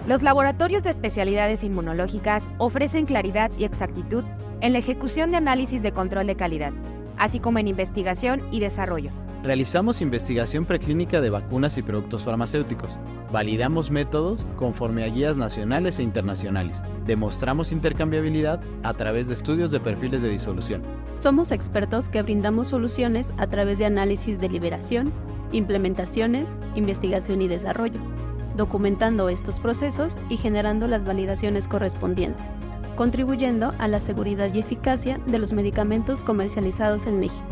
Los laboratorios de especialidades inmunológicas ofrecen claridad y exactitud en la ejecución de análisis de control de calidad, así como en investigación y desarrollo. Realizamos investigación preclínica de vacunas y productos farmacéuticos. Validamos métodos conforme a guías nacionales e internacionales. Demostramos intercambiabilidad a través de estudios de perfiles de disolución. Somos expertos que brindamos soluciones a través de análisis de liberación, implementaciones, investigación y desarrollo, documentando estos procesos y generando las validaciones correspondientes, contribuyendo a la seguridad y eficacia de los medicamentos comercializados en México.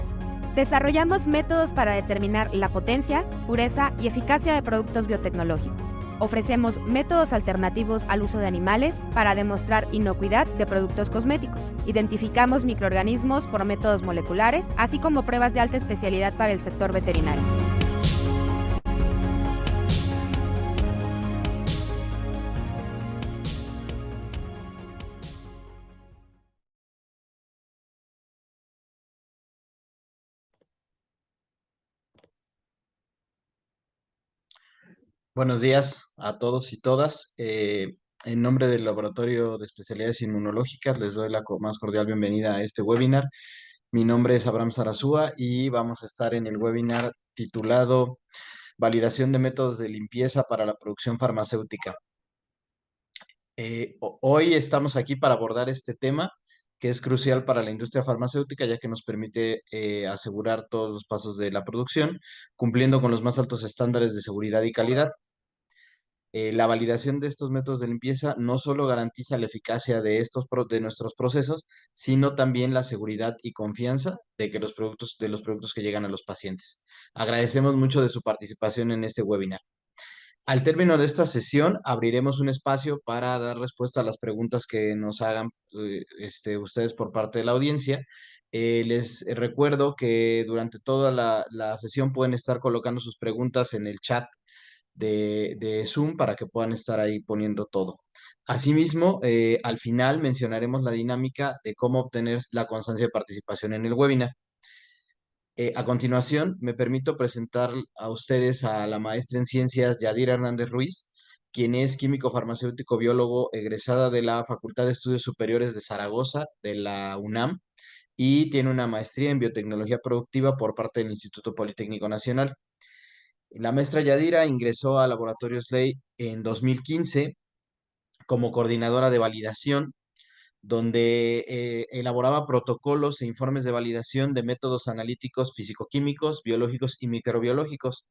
Desarrollamos métodos para determinar la potencia, pureza y eficacia de productos biotecnológicos. Ofrecemos métodos alternativos al uso de animales para demostrar inocuidad de productos cosméticos. Identificamos microorganismos por métodos moleculares, así como pruebas de alta especialidad para el sector veterinario. Buenos días a todos y todas. En nombre del Laboratorio de Especialidades Inmunológicas, les doy la más cordial bienvenida a este webinar. Mi nombre es Abraham Sarazúa y vamos a estar en el webinar titulado Validación de métodos de limpieza para la producción farmacéutica. Hoy estamos aquí para abordar este tema que es crucial para la industria farmacéutica, ya que nos permite asegurar todos los pasos de la producción, cumpliendo con los más altos estándares de seguridad y calidad. La validación de estos métodos de limpieza no solo garantiza la eficacia de de nuestros procesos, sino también la seguridad y confianza de los productos que llegan a los pacientes. Agradecemos mucho de su participación en este webinar. Al término de esta sesión, abriremos un espacio para dar respuesta a las preguntas que nos hagan ustedes por parte de la audiencia. Les recuerdo que durante toda la sesión pueden estar colocando sus preguntas en el chat de Zoom para que puedan estar ahí poniendo todo. Asimismo, al final mencionaremos la dinámica de cómo obtener la constancia de participación en el webinar. A continuación, me permito presentar a ustedes a la maestra en ciencias Yadira Hernández Ruiz, quien es químico farmacéutico biólogo egresada de la Facultad de Estudios Superiores de Zaragoza, de la UNAM, y tiene una maestría en biotecnología productiva por parte del Instituto Politécnico Nacional. La maestra Yadira ingresó a Laboratorios Ley en 2015 como coordinadora de validación, donde elaboraba protocolos e informes de validación de métodos analíticos físico-químicos, biológicos y microbiológicos,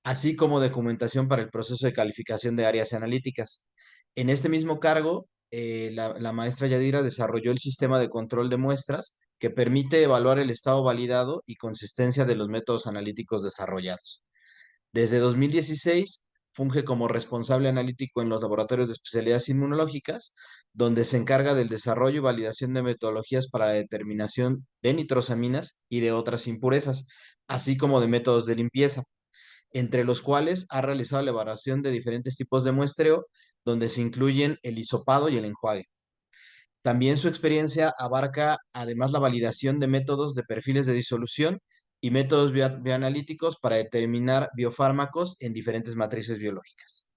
así como documentación para el proceso de calificación de áreas analíticas. En este mismo cargo, la maestra Yadira desarrolló el sistema de control de muestras que permite evaluar el estado validado y consistencia de los métodos analíticos desarrollados. Desde 2016 funge como responsable analítico en los laboratorios de especialidades inmunológicas, donde se encarga del desarrollo y validación de metodologías para la determinación de nitrosaminas y de otras impurezas, así como de métodos de limpieza, entre los cuales ha realizado la elaboración de diferentes tipos de muestreo, donde se incluyen el hisopado y el enjuague. También su experiencia abarca además la validación de métodos de perfiles de disolución y métodos bioanalíticos para determinar biofármacos en diferentes matrices biológicas.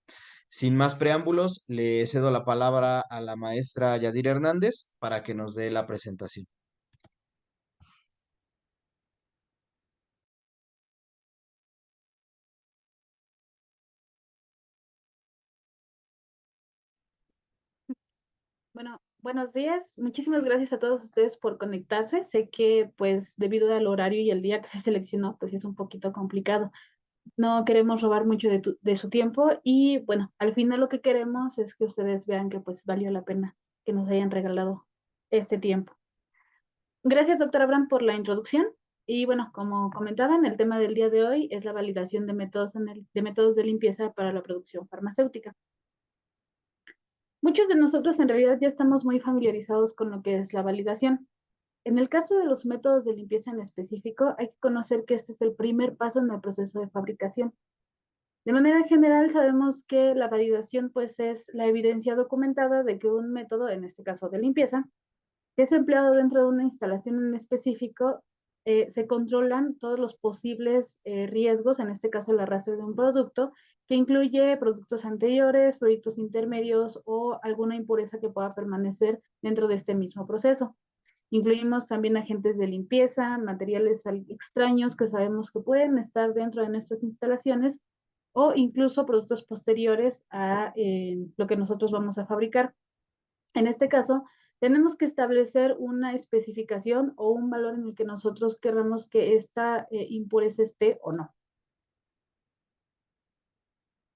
Sin más preámbulos, le cedo la palabra a la maestra Yadira Hernández para que nos dé la presentación. Bueno, buenos días. Muchísimas gracias a todos ustedes por conectarse. Sé que pues debido al horario y el día que se seleccionó, pues es un poquito complicado. No queremos robar mucho de su tiempo y bueno, al final lo que queremos es que ustedes vean que pues valió la pena que nos hayan regalado este tiempo. Gracias, doctor Abraham, por la introducción. Y bueno, como comentaban, el tema del día de hoy es la validación de métodos de limpieza para la producción farmacéutica. Muchos de nosotros en realidad ya estamos muy familiarizados con lo que es la validación. En el caso de los métodos de limpieza en específico, hay que conocer que este es el primer paso en el proceso de fabricación. De manera general, sabemos que la validación pues es la evidencia documentada de que un método, en este caso de limpieza, que es empleado dentro de una instalación en específico, se controlan todos los posibles riesgos, en este caso el arrastre de un producto, que incluye productos anteriores, productos intermedios o alguna impureza que pueda permanecer dentro de este mismo proceso. Incluimos también agentes de limpieza, materiales extraños que sabemos que pueden estar dentro de nuestras instalaciones o incluso productos posteriores a lo que nosotros vamos a fabricar. En este caso, tenemos que establecer una especificación o un valor en el que nosotros queramos que esta impureza esté o no.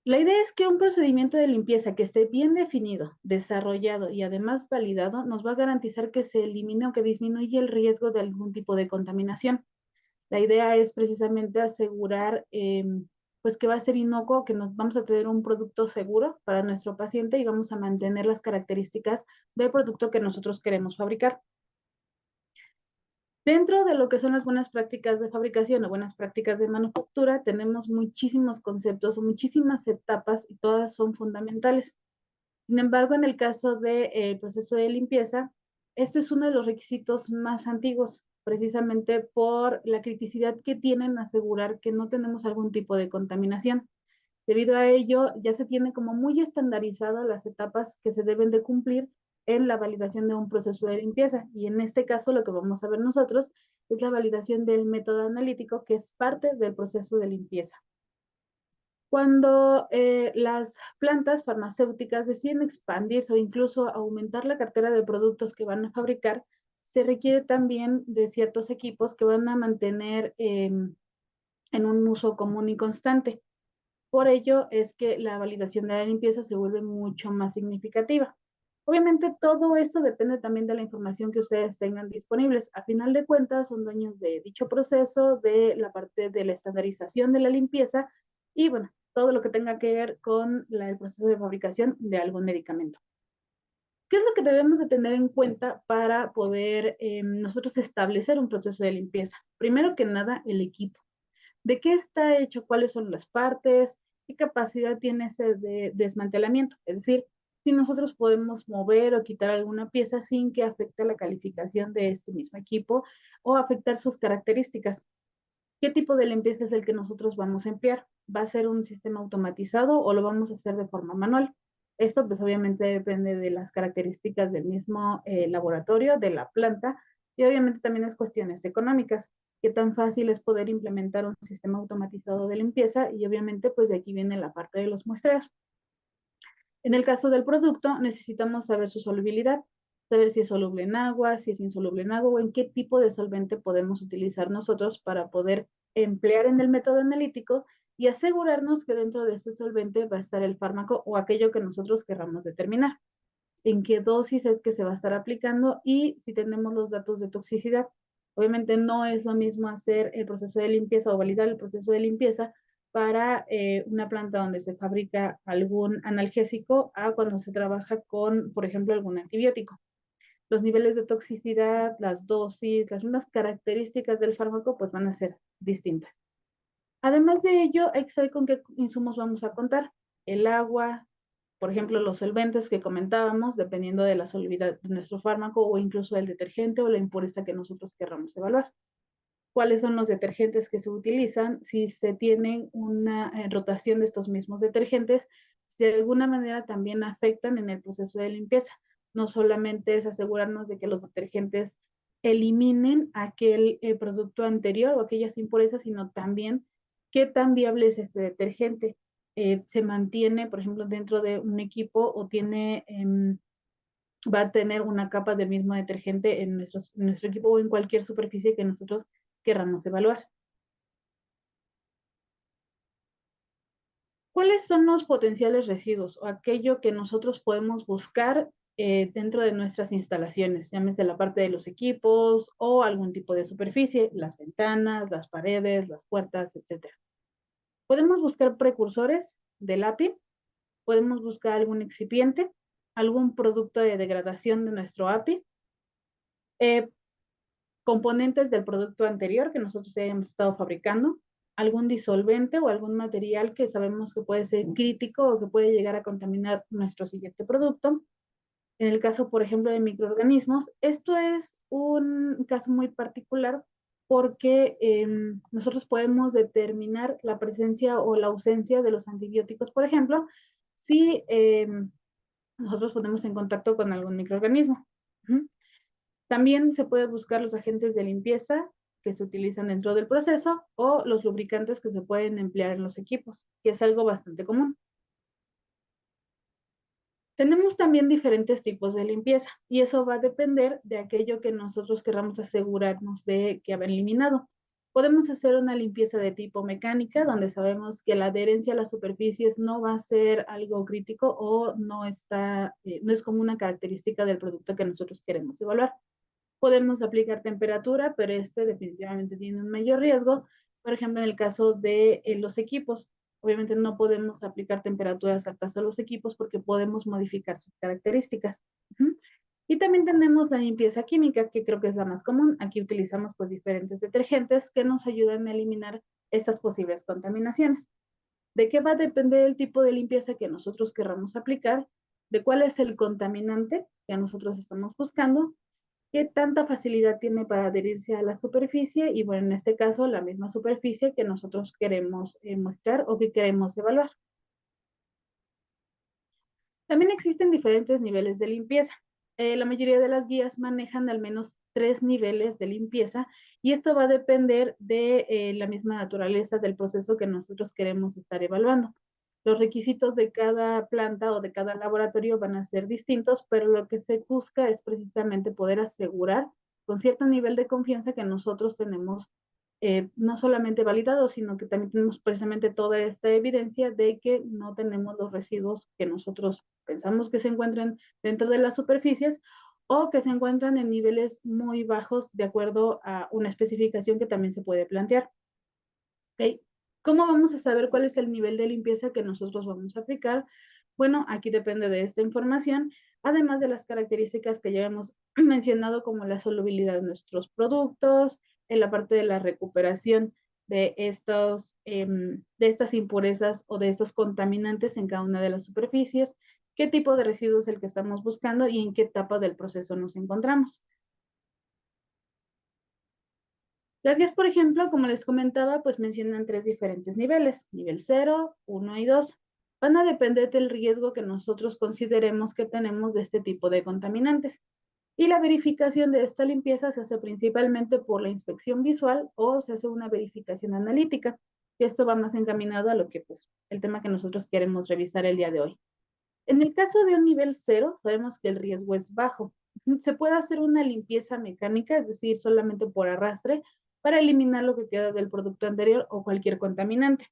La idea es que un procedimiento de limpieza que esté bien definido, desarrollado y además validado nos va a garantizar que se elimine o que disminuya el riesgo de algún tipo de contaminación. La idea es precisamente asegurar pues que va a ser inocuo, que nos vamos a tener un producto seguro para nuestro paciente y vamos a mantener las características del producto que nosotros queremos fabricar. Dentro de lo que son las buenas prácticas de fabricación o buenas prácticas de manufactura, tenemos muchísimos conceptos o muchísimas etapas y todas son fundamentales. Sin embargo, en el caso del proceso de limpieza, esto es uno de los requisitos más antiguos, precisamente por la criticidad que tienen asegurar que no tenemos algún tipo de contaminación. Debido a ello, ya se tiene como muy estandarizado las etapas que se deben de cumplir en la validación de un proceso de limpieza. Y en este caso, lo que vamos a ver nosotros es la validación del método analítico, que es parte del proceso de limpieza. Cuando las plantas farmacéuticas deciden expandirse o incluso aumentar la cartera de productos que van a fabricar, se requiere también de ciertos equipos que van a mantener en un uso común y constante. Por ello es que la validación de la limpieza se vuelve mucho más significativa. Obviamente todo esto depende también de la información que ustedes tengan disponibles. A final de cuentas son dueños de dicho proceso, de la parte de la estandarización de la limpieza y bueno, todo lo que tenga que ver con el proceso de fabricación de algún medicamento. ¿Qué es lo que debemos de tener en cuenta para poder nosotros establecer un proceso de limpieza? Primero que nada, el equipo. ¿De qué está hecho? ¿Cuáles son las partes? ¿Qué capacidad tiene ese de desmantelamiento? Es decir, si nosotros podemos mover o quitar alguna pieza sin que afecte la calificación de este mismo equipo o afectar sus características. ¿Qué tipo de limpieza es el que nosotros vamos a emplear? ¿Va a ser un sistema automatizado o lo vamos a hacer de forma manual? Esto pues obviamente depende de las características del mismo laboratorio, de la planta y obviamente también es cuestiones económicas. Qué tan fácil es poder implementar un sistema automatizado de limpieza y obviamente pues de aquí viene la parte de los muestreos. En el caso del producto necesitamos saber su solubilidad, saber si es soluble en agua, si es insoluble en agua o en qué tipo de solvente podemos utilizar nosotros para poder emplear en el método analítico y asegurarnos que dentro de ese solvente va a estar el fármaco o aquello que nosotros querramos determinar, en qué dosis es que se va a estar aplicando y si tenemos los datos de toxicidad. Obviamente no es lo mismo hacer el proceso de limpieza o validar el proceso de limpieza para una planta donde se fabrica algún analgésico a cuando se trabaja con, por ejemplo, algún antibiótico. Los niveles de toxicidad, las dosis, las mismas características del fármaco, pues van a ser distintas. Además de ello, hay que saber con qué insumos vamos a contar. El agua, por ejemplo, los solventes que comentábamos, dependiendo de la solubilidad de nuestro fármaco o incluso del detergente o la impureza que nosotros querramos evaluar. ¿Cuáles son los detergentes que se utilizan? Si se tiene una rotación de estos mismos detergentes, si de alguna manera también afectan en el proceso de limpieza. No solamente es asegurarnos de que los detergentes eliminen aquel producto anterior o aquellas impurezas, sino también qué tan viable es este detergente. Se mantiene, por ejemplo, dentro de un equipo o tiene, va a tener una capa del mismo detergente en nuestro equipo o en cualquier superficie que nosotros querramos evaluar. ¿Cuáles son los potenciales residuos o aquello que nosotros podemos buscar dentro de nuestras instalaciones? Llámese la parte de los equipos o algún tipo de superficie, las ventanas, las paredes, las puertas, etc. Podemos buscar precursores del API, podemos buscar algún excipiente, algún producto de degradación de nuestro API, componentes del producto anterior que nosotros hayamos estado fabricando, algún disolvente o algún material que sabemos que puede ser crítico o que puede llegar a contaminar nuestro siguiente producto. En el caso, por ejemplo, de microorganismos, esto es un caso muy particular porque nosotros podemos determinar la presencia o la ausencia de los antibióticos, por ejemplo, si nosotros ponemos en contacto con algún microorganismo. También se puede buscar los agentes de limpieza que se utilizan dentro del proceso o los lubricantes que se pueden emplear en los equipos, que es algo bastante común. Tenemos también diferentes tipos de limpieza y eso va a depender de aquello que nosotros queramos asegurarnos de que haber eliminado. Podemos hacer una limpieza de tipo mecánica, donde sabemos que la adherencia a las superficies no va a ser algo crítico o no es como una característica del producto que nosotros queremos evaluar. Podemos aplicar temperatura, pero este definitivamente tiene un mayor riesgo. Por ejemplo, en el caso de los equipos, obviamente no podemos aplicar temperaturas altas a los equipos porque podemos modificar sus características. Y también tenemos la limpieza química, que creo que es la más común. Aquí utilizamos pues diferentes detergentes que nos ayudan a eliminar estas posibles contaminaciones. ¿De qué va a depender el tipo de limpieza que nosotros querramos aplicar? ¿De cuál es el contaminante que nosotros estamos buscando? ¿Qué tanta facilidad tiene para adherirse a la superficie? Y bueno, en este caso, la misma superficie que nosotros queremos mostrar o que queremos evaluar. También existen diferentes niveles de limpieza. La mayoría de las guías manejan al menos 3 niveles de limpieza y esto va a depender de la misma naturaleza del proceso que nosotros queremos estar evaluando. Los requisitos de cada planta o de cada laboratorio van a ser distintos, pero lo que se busca es precisamente poder asegurar con cierto nivel de confianza que nosotros tenemos no solamente validado, sino que también tenemos precisamente toda esta evidencia de que no tenemos los residuos que nosotros pensamos que se encuentran dentro de las superficies o que se encuentran en niveles muy bajos de acuerdo a una especificación que también se puede plantear. ¿Okay? ¿Cómo vamos a saber cuál es el nivel de limpieza que nosotros vamos a aplicar? Bueno, aquí depende de esta información, además de las características que ya hemos mencionado, como la solubilidad de nuestros productos, en la parte de la recuperación de estas impurezas o de estos contaminantes en cada una de las superficies, qué tipo de residuo es el que estamos buscando y en qué etapa del proceso nos encontramos. Las guías, por ejemplo, como les comentaba, pues mencionan 3 diferentes niveles, nivel 0, 1 y 2. Van a depender del riesgo que nosotros consideremos que tenemos de este tipo de contaminantes. Y la verificación de esta limpieza se hace principalmente por la inspección visual o se hace una verificación analítica. Y esto va más encaminado a lo que, pues, el tema que nosotros queremos revisar el día de hoy. En el caso de un nivel 0, sabemos que el riesgo es bajo. Se puede hacer una limpieza mecánica, es decir, solamente por arrastre, para eliminar lo que queda del producto anterior o cualquier contaminante.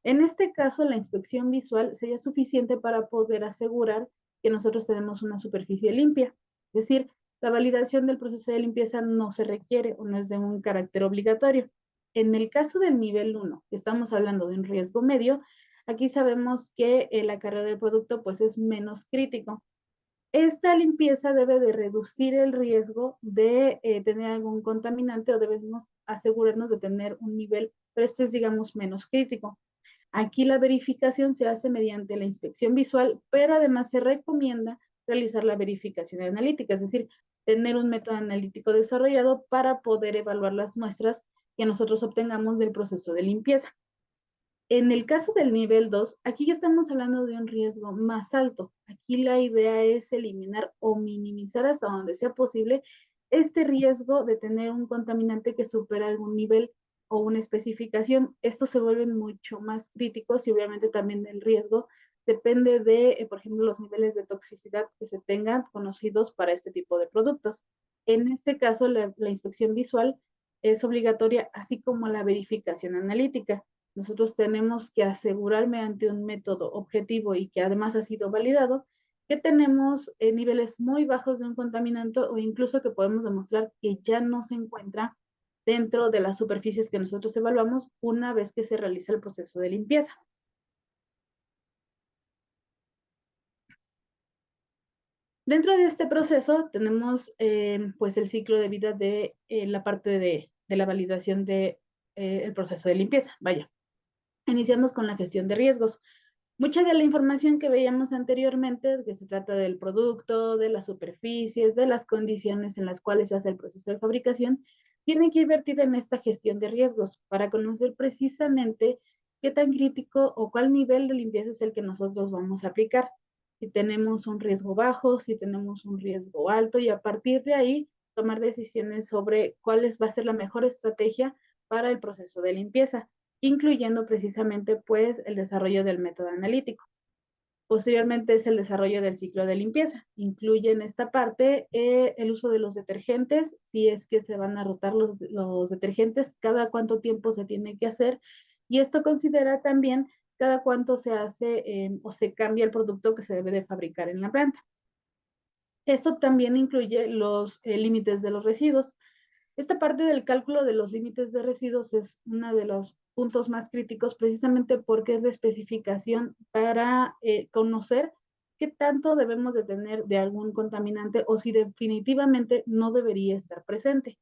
En este caso, la inspección visual sería suficiente para poder asegurar que nosotros tenemos una superficie limpia. Es decir, la validación del proceso de limpieza no se requiere o no es de un carácter obligatorio. En el caso del nivel 1, que estamos hablando de un riesgo medio, aquí sabemos que el acarreo del producto pues es menos crítico. Esta limpieza debe de reducir el riesgo de tener algún contaminante o debemos asegurarnos de tener un nivel, pero este es, digamos, menos crítico. Aquí la verificación se hace mediante la inspección visual, pero además se recomienda realizar la verificación analítica, es decir, tener un método analítico desarrollado para poder evaluar las muestras que nosotros obtengamos del proceso de limpieza. En el caso del nivel 2, aquí ya estamos hablando de un riesgo más alto. Aquí la idea es eliminar o minimizar hasta donde sea posible este riesgo de tener un contaminante que supera algún nivel o una especificación. Estos se vuelven mucho más críticos y obviamente también el riesgo depende de, por ejemplo, los niveles de toxicidad que se tengan conocidos para este tipo de productos. En este caso, la inspección visual es obligatoria, así como la verificación analítica. Nosotros tenemos que asegurar mediante un método objetivo y que además ha sido validado que tenemos niveles muy bajos de un contaminante o incluso que podemos demostrar que ya no se encuentra dentro de las superficies que nosotros evaluamos una vez que se realiza el proceso de limpieza. Dentro de este proceso tenemos pues el ciclo de vida de la parte de la validación del proceso de limpieza. Vaya. Iniciamos con la gestión de riesgos. Mucha de la información que veíamos anteriormente, que se trata del producto, de las superficies, de las condiciones en las cuales se hace el proceso de fabricación, tiene que invertir en esta gestión de riesgos para conocer precisamente qué tan crítico o cuál nivel de limpieza es el que nosotros vamos a aplicar. Si tenemos un riesgo bajo, si tenemos un riesgo alto, y a partir de ahí tomar decisiones sobre cuál va a ser la mejor estrategia para el proceso de limpieza, incluyendo precisamente pues el desarrollo del método analítico. Posteriormente es el desarrollo del ciclo de limpieza. Incluye en esta parte el uso de los detergentes, si es que se van a rotar los detergentes, cada cuánto tiempo se tiene que hacer, y esto considera también cada cuánto se hace o se cambia el producto que se debe de fabricar en la planta. Esto también incluye los límites de los residuos. Esta parte del cálculo de los límites de residuos es uno de los puntos más críticos precisamente porque es de especificación para conocer qué tanto debemos de tener de algún contaminante o si definitivamente no debería estar presente.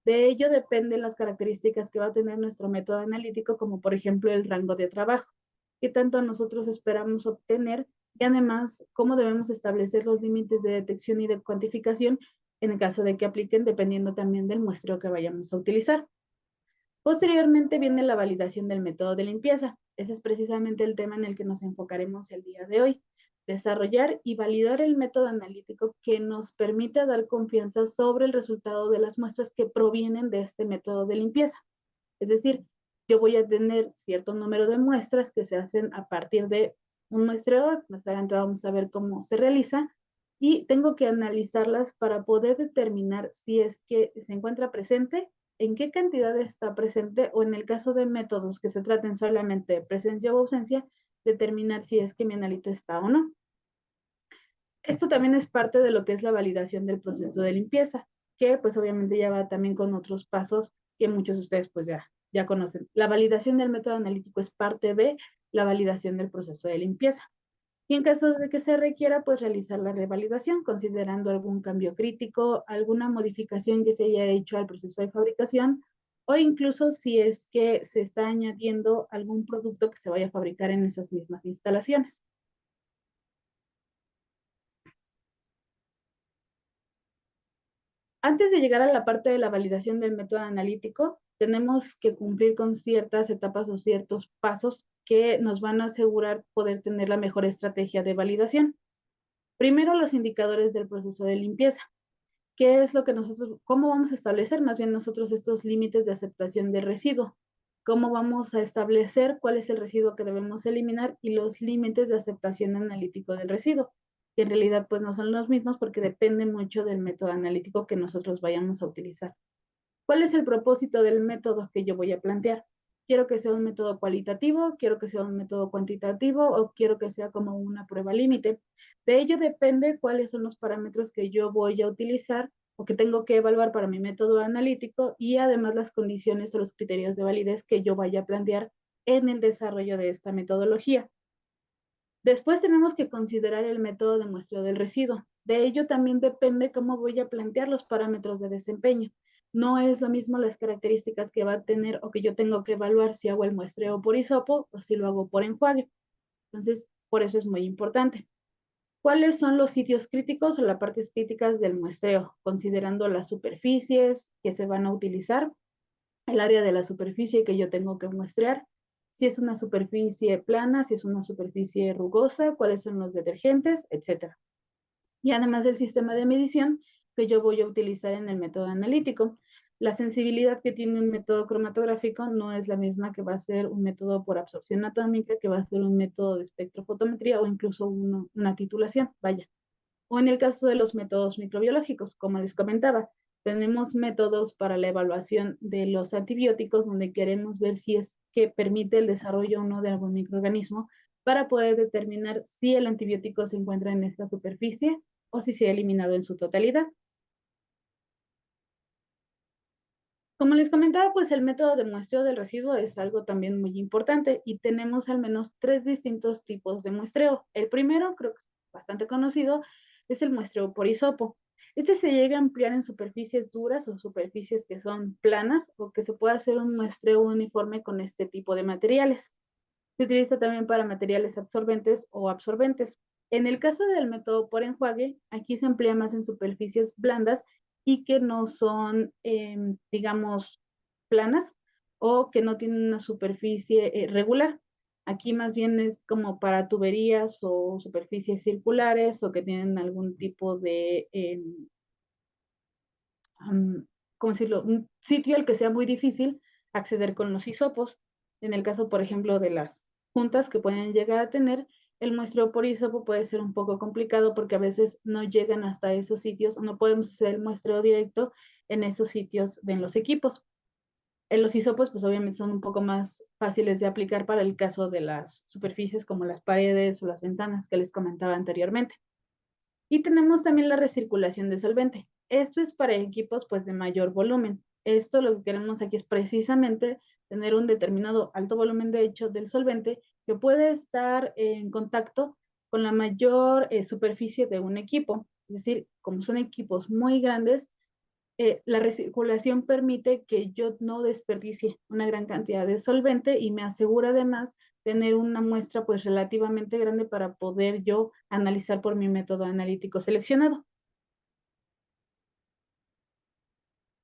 De ello dependen las características que va a tener nuestro método analítico, como por ejemplo el rango de trabajo, qué tanto nosotros esperamos obtener y además cómo debemos establecer los límites de detección y de cuantificación en el caso de que apliquen, dependiendo también del muestreo que vayamos a utilizar. Posteriormente viene la validación del método de limpieza. Ese es precisamente el tema en el que nos enfocaremos el día de hoy. Desarrollar y validar el método analítico que nos permita dar confianza sobre el resultado de las muestras que provienen de este método de limpieza. Es decir, yo voy a tener cierto número de muestras que se hacen a partir de un muestreo, más adelante vamos a ver cómo se realiza, y tengo que analizarlas para poder determinar si es que se encuentra presente, en qué cantidad está presente, o en el caso de métodos que se traten solamente de presencia o ausencia, determinar si es que mi analito está o no. Esto también es parte de lo que es la validación del proceso de limpieza, que pues obviamente ya va también con otros pasos que muchos de ustedes pues ya conocen. La validación del método analítico es parte de la validación del proceso de limpieza. Y en caso de que se requiera, pues realizar la revalidación, considerando algún cambio crítico, alguna modificación que se haya hecho al proceso de fabricación, o incluso si es que se está añadiendo algún producto que se vaya a fabricar en esas mismas instalaciones. Antes de llegar a la parte de la validación del método analítico, tenemos que cumplir con ciertas etapas o ciertos pasos que nos van a asegurar poder tener la mejor estrategia de validación. Primero, los indicadores del proceso de limpieza. ¿Qué es lo que nosotros, cómo vamos a establecer más bien nosotros estos límites de aceptación de residuo? ¿Cómo vamos a establecer cuál es el residuo que debemos eliminar y los límites de aceptación analítico del residuo? Que en realidad pues no son los mismos porque depende mucho del método analítico que nosotros vayamos a utilizar. ¿Cuál es el propósito del método que yo voy a plantear? ¿Quiero que sea un método cualitativo? ¿Quiero que sea un método cuantitativo? ¿O quiero que sea como una prueba límite? De ello depende cuáles son los parámetros que yo voy a utilizar o que tengo que evaluar para mi método analítico y además las condiciones o los criterios de validez que yo vaya a plantear en el desarrollo de esta metodología. Después tenemos que considerar el método de muestreo del residuo. De ello también depende cómo voy a plantear los parámetros de desempeño. No es lo mismo las características que va a tener o que yo tengo que evaluar si hago el muestreo por hisopo o si lo hago por enjuague. Entonces, por eso es muy importante. ¿Cuáles son los sitios críticos o las partes críticas del muestreo? Considerando las superficies que se van a utilizar, el área de la superficie que yo tengo que muestrear, si es una superficie plana, si es una superficie rugosa, cuáles son los detergentes, etc. Y además del sistema de medición que yo voy a utilizar en el método analítico. La sensibilidad que tiene un método cromatográfico no es la misma que va a ser un método por absorción atómica, que va a ser un método de espectrofotometría o incluso una titulación, vaya. O en el caso de los métodos microbiológicos, como les comentaba, tenemos métodos para la evaluación de los antibióticos donde queremos ver si es que permite el desarrollo o no de algún microorganismo para poder determinar si el antibiótico se encuentra en esta superficie o si se ha eliminado en su totalidad. Como les comentaba, pues el método de muestreo del residuo es algo también muy importante y tenemos al menos 3 distintos tipos de muestreo. El primero, creo que es bastante conocido, es el muestreo por hisopo. Este se llega a emplear en superficies duras o superficies que son planas o que se puede hacer un muestreo uniforme con este tipo de materiales. Se utiliza también para materiales absorbentes o absorbentes. En el caso del método por enjuague, aquí se emplea más en superficies blandas y que no son, digamos, planas o que no tienen una superficie regular. Aquí más bien es como para tuberías o superficies circulares o que tienen algún tipo de, ¿cómo decirlo? Un sitio al que sea muy difícil acceder con los hisopos. En el caso, por ejemplo, de las juntas que pueden llegar a tener, el muestreo por hisopo puede ser un poco complicado porque a veces no llegan hasta esos sitios o no podemos hacer el muestreo directo en esos sitios de los equipos. En los hisopos, pues obviamente son un poco más fáciles de aplicar para el caso de las superficies como las paredes o las ventanas que les comentaba anteriormente. Y tenemos también la recirculación de solvente. Esto es para equipos pues de mayor volumen. Esto lo que queremos aquí es precisamente tener un determinado alto volumen de hecho del solvente que puede estar en contacto con la mayor superficie de un equipo. Es decir, como son equipos muy grandes, la recirculación permite que yo no desperdicie una gran cantidad de solvente y me asegura además tener una muestra pues relativamente grande para poder yo analizar por mi método analítico seleccionado.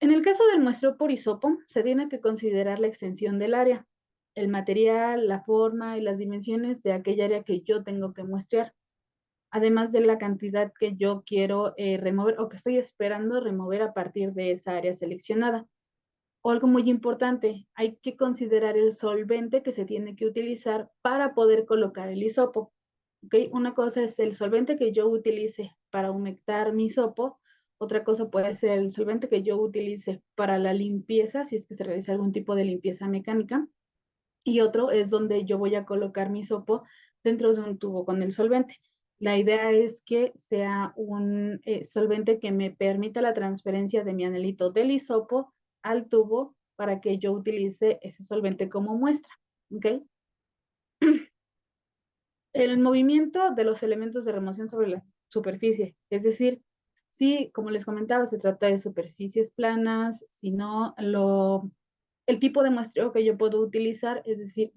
En el caso del muestreo por hisopo, se tiene que considerar la extensión del área, el material, la forma y las dimensiones de aquella área que yo tengo que muestrear, además de la cantidad que yo quiero remover o que estoy esperando remover a partir de esa área seleccionada. O algo muy importante, hay que considerar el solvente que se tiene que utilizar para poder colocar el hisopo. ¿Okay? Una cosa es el solvente que yo utilice para humectar mi hisopo, otra cosa puede ser el solvente que yo utilice para la limpieza, si es que se realiza algún tipo de limpieza mecánica, y otro es donde yo voy a colocar mi hisopo dentro de un tubo con el solvente. La idea es que sea un solvente que me permita la transferencia de mi anelito del hisopo al tubo para que yo utilice ese solvente como muestra. ¿Okay? El movimiento de los elementos de remoción sobre la superficie, es decir, si, como les comentaba, se trata de superficies planas, si no, el tipo de muestreo que yo puedo utilizar, es decir,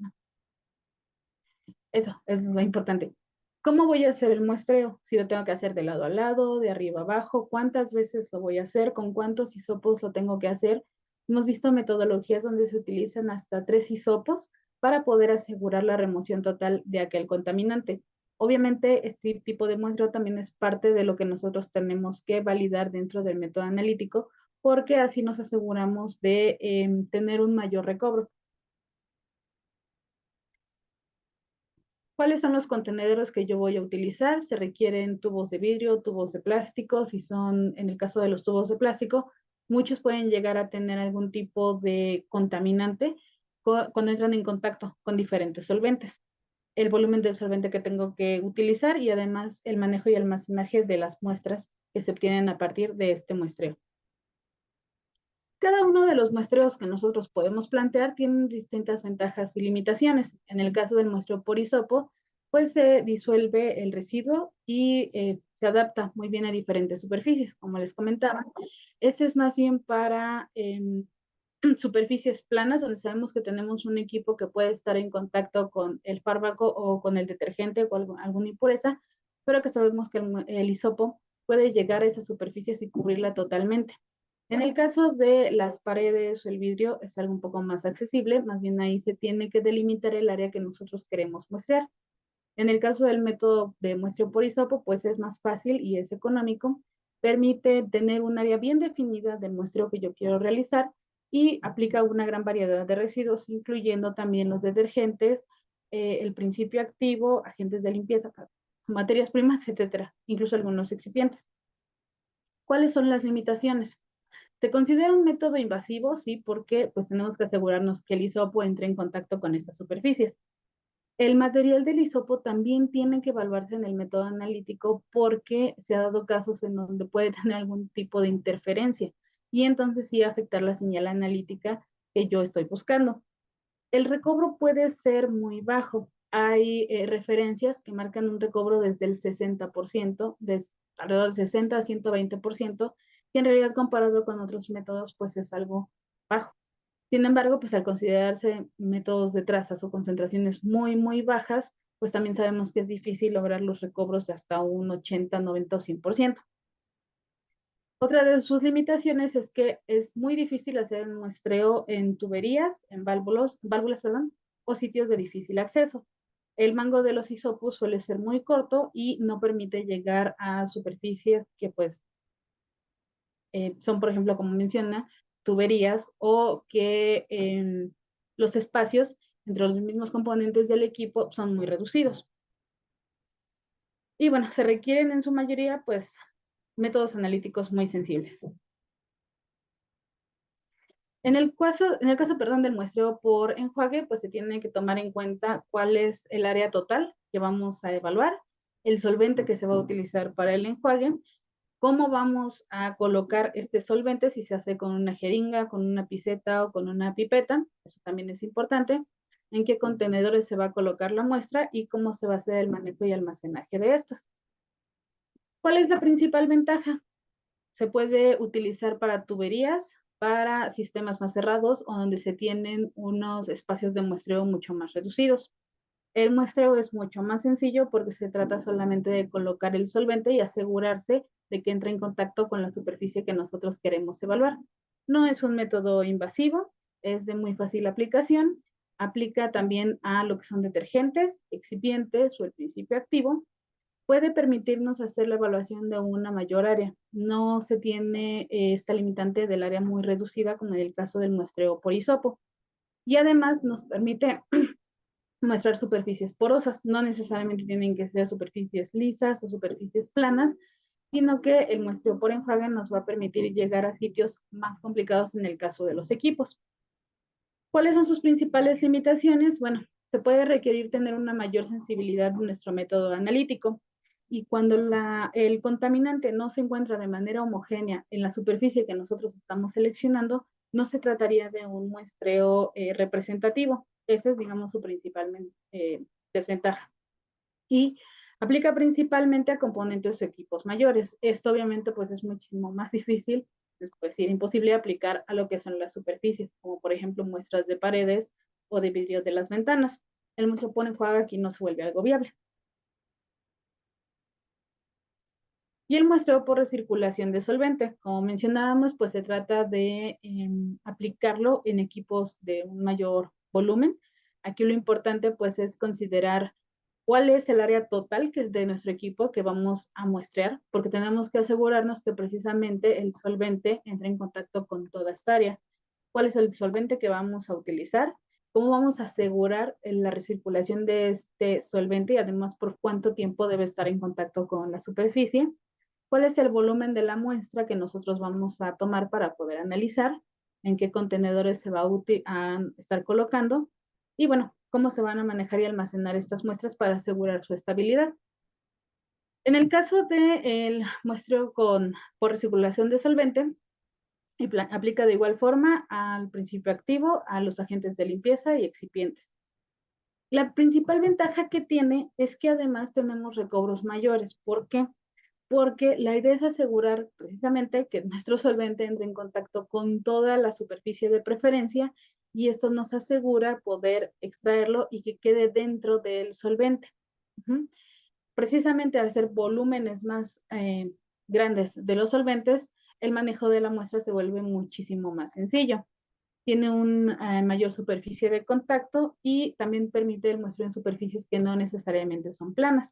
eso es lo importante. ¿Cómo voy a hacer el muestreo? Si lo tengo que hacer de lado a lado, de arriba a abajo, ¿cuántas veces lo voy a hacer? ¿Con cuántos hisopos lo tengo que hacer? Hemos visto metodologías donde se utilizan hasta 3 hisopos para poder asegurar la remoción total de aquel contaminante. Obviamente, este tipo de muestreo también es parte de lo que nosotros tenemos que validar dentro del método analítico, porque así nos aseguramos de tener un mayor recobro. ¿Cuáles son los contenedores que yo voy a utilizar? Se requieren tubos de vidrio, tubos de plástico. Si son, en el caso de los tubos de plástico, muchos pueden llegar a tener algún tipo de contaminante cuando entran en contacto con diferentes solventes. El volumen del solvente que tengo que utilizar y además el manejo y almacenaje de las muestras que se obtienen a partir de este muestreo. Cada uno de los muestreos que nosotros podemos plantear tienen distintas ventajas y limitaciones. En el caso del muestreo por hisopo, pues se disuelve el residuo y se adapta muy bien a diferentes superficies, como les comentaba. Este es más bien para superficies planas, donde sabemos que tenemos un equipo que puede estar en contacto con el fármaco o con el detergente o alguna impureza, pero que sabemos que el hisopo puede llegar a esas superficies y cubrirla totalmente. En el caso de las paredes o el vidrio es algo un poco más accesible, más bien ahí se tiene que delimitar el área que nosotros queremos muestrear. En el caso del método de muestreo por hisopo, pues es más fácil y es económico, permite tener un área bien definida del muestreo que yo quiero realizar y aplica una gran variedad de residuos, incluyendo también los detergentes, el principio activo, agentes de limpieza, materias primas, etcétera, incluso algunos excipientes. ¿Cuáles son las limitaciones? Se considera un método invasivo, sí, porque pues tenemos que asegurarnos que el hisopo entre en contacto con estas superficies. El material del hisopo también tiene que evaluarse en el método analítico porque se ha dado casos en donde puede tener algún tipo de interferencia y entonces sí afectar la señal analítica que yo estoy buscando. El recobro puede ser muy bajo. Hay referencias que marcan un recobro desde el 60%, alrededor del 60 a 120%, que en realidad comparado con otros métodos pues es algo bajo. Sin embargo, pues al considerarse métodos de trazas o concentraciones muy, muy bajas, pues también sabemos que es difícil lograr los recobros de hasta un 80, 90 o 100%. Otra de sus limitaciones es que es muy difícil hacer el muestreo en tuberías, en válvulas, perdón, o sitios de difícil acceso. El mango de los hisopos suele ser muy corto y no permite llegar a superficies que pues son, por ejemplo, como menciona, tuberías o que los espacios entre los mismos componentes del equipo son muy reducidos. Y bueno, se requieren en su mayoría pues métodos analíticos muy sensibles. En el caso, perdón, del muestreo por enjuague, pues se tiene que tomar en cuenta cuál es el área total que vamos a evaluar, el solvente que se va a utilizar para el enjuague, cómo vamos a colocar este solvente, si se hace con una jeringa, con una pipeta o con una pipeta, eso también es importante, en qué contenedores se va a colocar la muestra y cómo se va a hacer el manejo y almacenaje de estas. ¿Cuál es la principal ventaja? Se puede utilizar para tuberías, para sistemas más cerrados o donde se tienen unos espacios de muestreo mucho más reducidos. El muestreo es mucho más sencillo porque se trata solamente de colocar el solvente y asegurarse de que entre en contacto con la superficie que nosotros queremos evaluar. No es un método invasivo, es de muy fácil aplicación. Aplica también a lo que son detergentes, excipientes o el principio activo. Puede permitirnos hacer la evaluación de una mayor área. No se tiene esta limitante del área muy reducida como en el caso del muestreo por hisopo. Y además nos permite muestrar superficies porosas. No necesariamente tienen que ser superficies lisas o superficies planas, sino que el muestreo por enjuague nos va a permitir llegar a sitios más complicados en el caso de los equipos. ¿Cuáles son sus principales limitaciones? Bueno, se puede requerir tener una mayor sensibilidad de nuestro método analítico y cuando el contaminante no se encuentra de manera homogénea en la superficie que nosotros estamos seleccionando, no se trataría de un muestreo representativo. Esa es, digamos, su principal desventaja. Y aplica principalmente a componentes o equipos mayores. Esto obviamente pues es muchísimo más difícil, es decir, imposible aplicar a lo que son las superficies, como por ejemplo muestras de paredes o de vidrios de las ventanas. El muestreo por enjuague aquí no se vuelve algo viable. Y el muestreo por recirculación de solvente, como mencionábamos, pues se trata de aplicarlo en equipos de un mayor volumen. Aquí lo importante pues es considerar cuál es el área total que es de nuestro equipo que vamos a muestrear, porque tenemos que asegurarnos que precisamente el solvente entre en contacto con toda esta área. ¿Cuál es el solvente que vamos a utilizar? ¿Cómo vamos a asegurar la recirculación de este solvente y además por cuánto tiempo debe estar en contacto con la superficie? ¿Cuál es el volumen de la muestra que nosotros vamos a tomar para poder analizar? ¿En qué contenedores se va a estar colocando? Y bueno, cómo se van a manejar y almacenar estas muestras para asegurar su estabilidad. En el caso del muestreo por recirculación de solvente, aplica de igual forma al principio activo, a los agentes de limpieza y excipientes. La principal ventaja que tiene es que además tenemos recobros mayores. ¿Por qué? Porque la idea es asegurar precisamente que nuestro solvente entre en contacto con toda la superficie de preferencia y esto nos asegura poder extraerlo y que quede dentro del solvente. Precisamente al ser volúmenes más grandes de los solventes, el manejo de la muestra se vuelve muchísimo más sencillo. Tiene una mayor superficie de contacto y también permite el muestreo en superficies que no necesariamente son planas.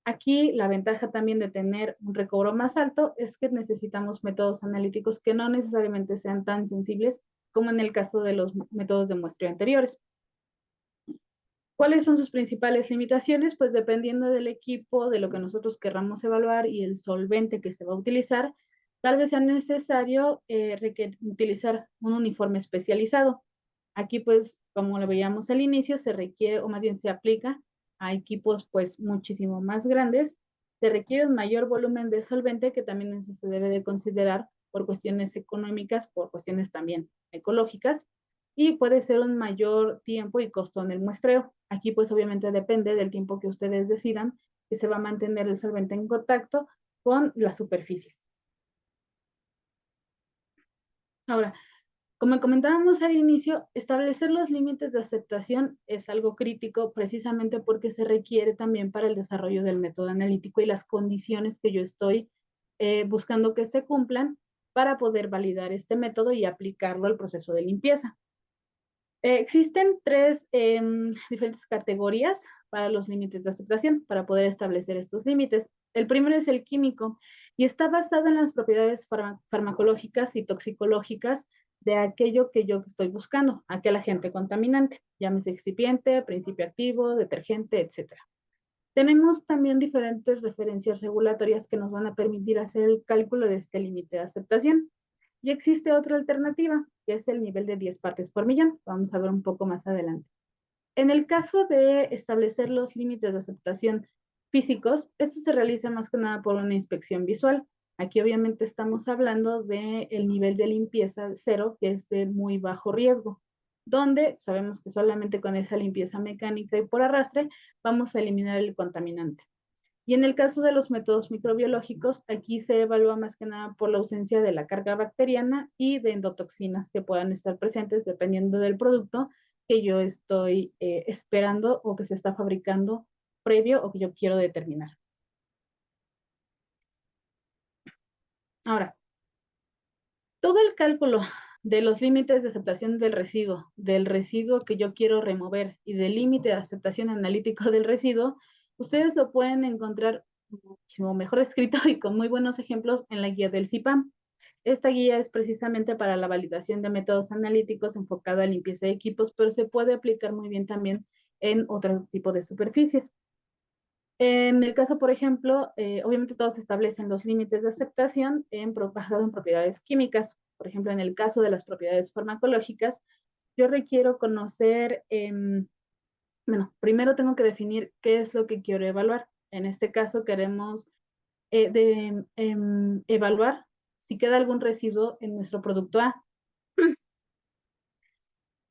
Aquí la ventaja también de tener un recobro más alto es que necesitamos métodos analíticos que no necesariamente sean tan sensibles como en el caso de los métodos de muestreo anteriores. ¿Cuáles son sus principales limitaciones? Pues dependiendo del equipo, de lo que nosotros querramos evaluar y el solvente que se va a utilizar, tal vez sea necesario utilizar un uniforme especializado. Aquí, pues, como lo veíamos al inicio, se requiere, o más bien se aplica a equipos, pues, muchísimo más grandes. Se requiere un mayor volumen de solvente que también eso se debe de considerar por cuestiones económicas, por cuestiones también ecológicas, y puede ser un mayor tiempo y costo en el muestreo. Aquí pues obviamente depende del tiempo que ustedes decidan que se va a mantener el solvente en contacto con las superficies. Ahora, como comentábamos al inicio, establecer los límites de aceptación es algo crítico precisamente porque se requiere también para el desarrollo del método analítico y las condiciones que yo estoy buscando que se cumplan para poder validar este método y aplicarlo al proceso de limpieza. Existen tres diferentes categorías para los límites de aceptación, para poder establecer estos límites. El primero es el químico y está basado en las propiedades farmacológicas y toxicológicas de aquello que yo estoy buscando, aquel agente contaminante, llámese excipiente, principio activo, detergente, etc. Tenemos también diferentes referencias regulatorias que nos van a permitir hacer el cálculo de este límite de aceptación. Y existe otra alternativa, que es el nivel de 10 partes por millón. Vamos a ver un poco más adelante. En el caso de establecer los límites de aceptación físicos, esto se realiza más que nada por una inspección visual. Aquí obviamente estamos hablando del nivel de limpieza cero, que es de muy bajo riesgo, donde sabemos que solamente con esa limpieza mecánica y por arrastre vamos a eliminar el contaminante. Y en el caso de los métodos microbiológicos, aquí se evalúa más que nada por la ausencia de la carga bacteriana y de endotoxinas que puedan estar presentes dependiendo del producto que yo estoy esperando o que se está fabricando previo o que yo quiero determinar. Ahora, todo el cálculo de los límites de aceptación del residuo que yo quiero remover y del límite de aceptación analítico del residuo, ustedes lo pueden encontrar muchísimo mejor escrito y con muy buenos ejemplos en la guía del CIPAM. Esta guía es precisamente para la validación de métodos analíticos enfocada a limpieza de equipos, pero se puede aplicar muy bien también en otro tipo de superficies. En el caso, por ejemplo, obviamente todos establecen los límites de aceptación basado en propiedades químicas. Por ejemplo, en el caso de las propiedades farmacológicas, yo requiero conocer, bueno, primero tengo que definir qué es lo que quiero evaluar. En este caso queremos evaluar si queda algún residuo en nuestro producto A.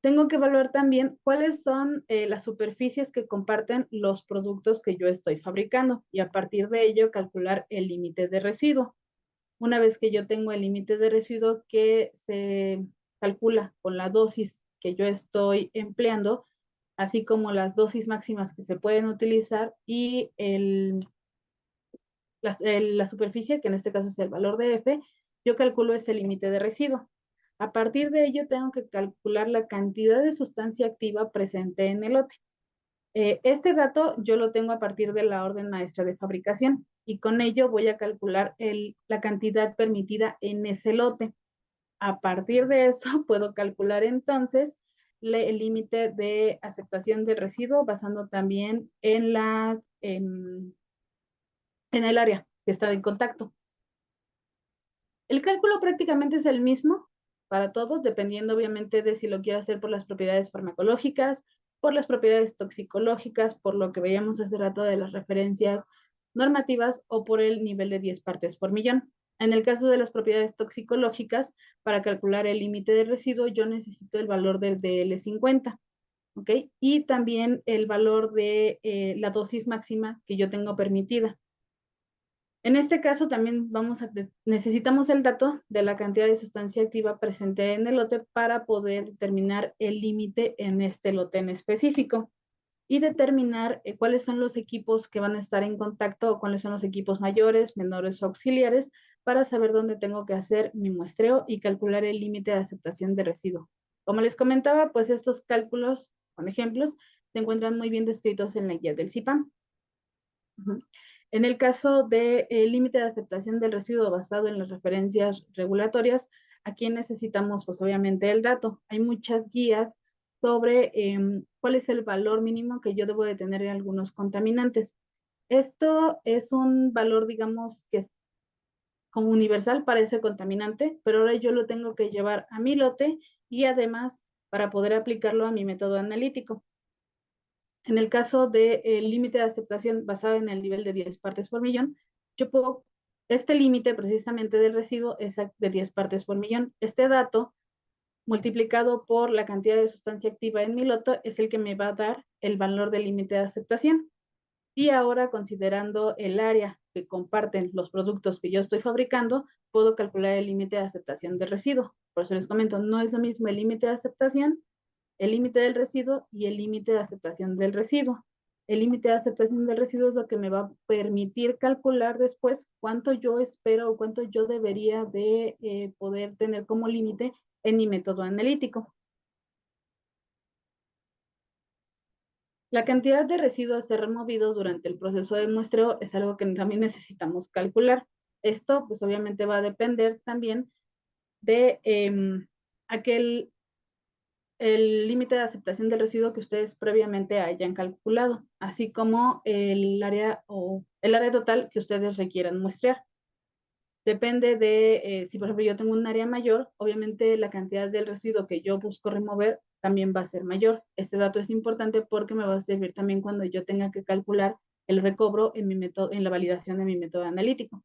Tengo que evaluar también cuáles son las superficies que comparten los productos que yo estoy fabricando y a partir de ello calcular el límite de residuo. Una vez que yo tengo el límite de residuo que se calcula con la dosis que yo estoy empleando, así como las dosis máximas que se pueden utilizar y la superficie, que en este caso es el valor de F, yo calculo ese límite de residuo. A partir de ello tengo que calcular la cantidad de sustancia activa presente en el lote. Este dato yo lo tengo a partir de la orden maestra de fabricación y con ello voy a calcular la cantidad permitida en ese lote. A partir de eso puedo calcular entonces el límite de aceptación de residuo basando también en el área que está en contacto. El cálculo prácticamente es el mismo para todos, dependiendo obviamente de si lo quiero hacer por las propiedades farmacológicas, por las propiedades toxicológicas, por lo que veíamos hace rato de las referencias normativas o por el nivel de 10 partes por millón. En el caso de las propiedades toxicológicas, para calcular el límite de residuo, yo necesito el valor del DL50, ¿ok? Y también el valor de la dosis máxima que yo tengo permitida. En este caso también necesitamos el dato de la cantidad de sustancia activa presente en el lote para poder determinar el límite en este lote en específico y determinar cuáles son los equipos que van a estar en contacto o cuáles son los equipos mayores, menores o auxiliares para saber dónde tengo que hacer mi muestreo y calcular el límite de aceptación de residuo. Como les comentaba, pues estos cálculos con ejemplos se encuentran muy bien descritos en la guía del CIPAM. En el caso del límite de aceptación del residuo basado en las referencias regulatorias, aquí necesitamos pues obviamente el dato. Hay muchas guías sobre cuál es el valor mínimo que yo debo de tener en algunos contaminantes. Esto es un valor, digamos, que es como universal para ese contaminante, pero ahora yo lo tengo que llevar a mi lote y además para poder aplicarlo a mi método analítico. En el caso del límite de aceptación basado en el nivel de 10 partes por millón, este límite precisamente del residuo es de 10 partes por millón. Este dato multiplicado por la cantidad de sustancia activa en mi lote es el que me va a dar el valor del límite de aceptación. Y ahora, considerando el área que comparten los productos que yo estoy fabricando, puedo calcular el límite de aceptación del residuo. Por eso les comento, no es lo mismo el límite de aceptación, el límite del residuo y el límite de aceptación del residuo. El límite de aceptación del residuo es lo que me va a permitir calcular después cuánto yo espero o cuánto yo debería de poder tener como límite en mi método analítico. La cantidad de residuos a ser removidos durante el proceso de muestreo es algo que también necesitamos calcular. Esto, pues obviamente va a depender también de el límite de aceptación del residuo que ustedes previamente hayan calculado, así como el área total que ustedes requieran muestrear. Depende de si, por ejemplo, yo tengo un área mayor, obviamente la cantidad del residuo que yo busco remover también va a ser mayor. Este dato es importante porque me va a servir también cuando yo tenga que calcular el recobro en mi método, en la validación de mi método analítico.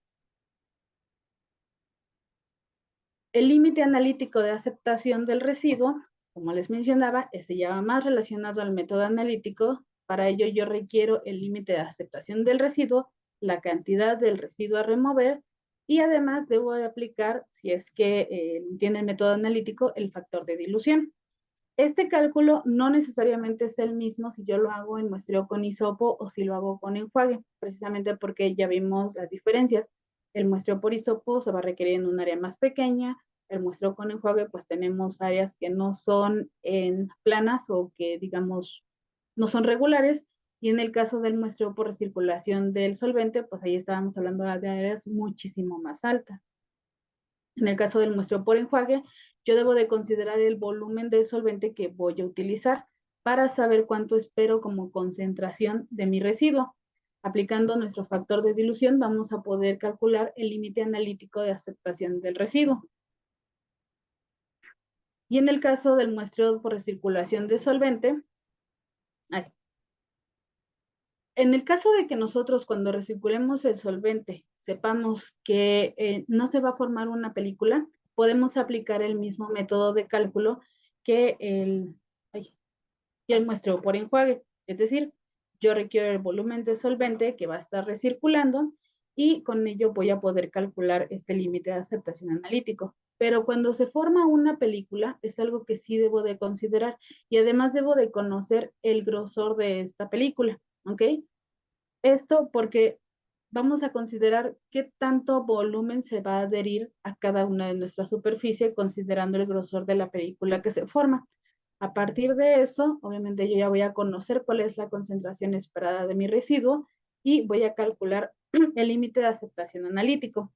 El límite analítico de aceptación del residuo, como les mencionaba, se llama más relacionado al método analítico. Para ello yo requiero el límite de aceptación del residuo, la cantidad del residuo a remover y además debo de aplicar, si es que tiene el método analítico, el factor de dilución. Este cálculo no necesariamente es el mismo si yo lo hago en muestreo con hisopo o si lo hago con enjuague, precisamente porque ya vimos las diferencias. El muestreo por hisopo se va a requerir en un área más pequeña, el muestreo con enjuague pues tenemos áreas que no son planas o que digamos no son regulares, y en el caso del muestreo por recirculación del solvente pues ahí estábamos hablando de áreas muchísimo más altas. En el caso del muestreo por enjuague, yo debo de considerar el volumen del solvente que voy a utilizar para saber cuánto espero como concentración de mi residuo. Aplicando nuestro factor de dilución, vamos a poder calcular el límite analítico de aceptación del residuo. Y en el caso del muestreo por recirculación de solvente, en el caso de que nosotros cuando recirculemos el solvente sepamos que no se va a formar una película, podemos aplicar el mismo método de cálculo que el muestreo por enjuague. Es decir, yo requiero el volumen de solvente que va a estar recirculando y con ello voy a poder calcular este límite de aceptación analítico. Pero cuando se forma una película, es algo que sí debo de considerar y además debo de conocer el grosor de esta película, ¿ok? Esto porque vamos a considerar qué tanto volumen se va a adherir a cada una de nuestras superficies, considerando el grosor de la película que se forma. A partir de eso, obviamente yo ya voy a conocer cuál es la concentración esperada de mi residuo y voy a calcular el límite de aceptación analítico.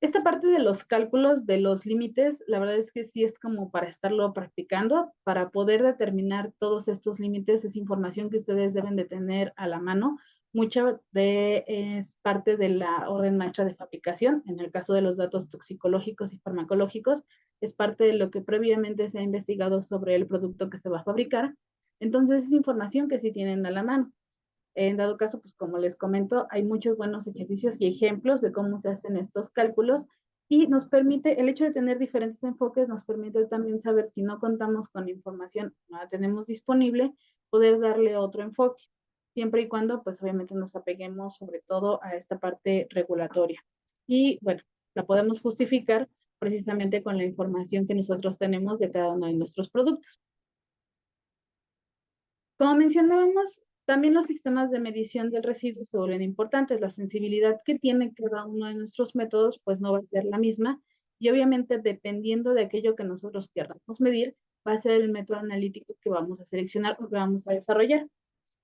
Esta parte de los cálculos de los límites, la verdad es que sí es como para estarlo practicando, para poder determinar todos estos límites, es información que ustedes deben de tener a la mano. Mucha es parte de la orden maestra de fabricación, en el caso de los datos toxicológicos y farmacológicos, es parte de lo que previamente se ha investigado sobre el producto que se va a fabricar. Entonces es información que sí tienen a la mano. En dado caso, pues como les comento, hay muchos buenos ejercicios y ejemplos de cómo se hacen estos cálculos y nos permite, el hecho de tener diferentes enfoques nos permite también saber si no contamos con información, no la tenemos disponible, poder darle otro enfoque, siempre y cuando pues obviamente nos apeguemos sobre todo a esta parte regulatoria. Y bueno, la podemos justificar precisamente con la información que nosotros tenemos de cada uno de nuestros productos. Como mencionábamos, también los sistemas de medición del residuo se vuelven importantes. La sensibilidad que tiene cada uno de nuestros métodos, pues no va a ser la misma. Y obviamente, dependiendo de aquello que nosotros queramos medir, va a ser el método analítico que vamos a seleccionar o que vamos a desarrollar.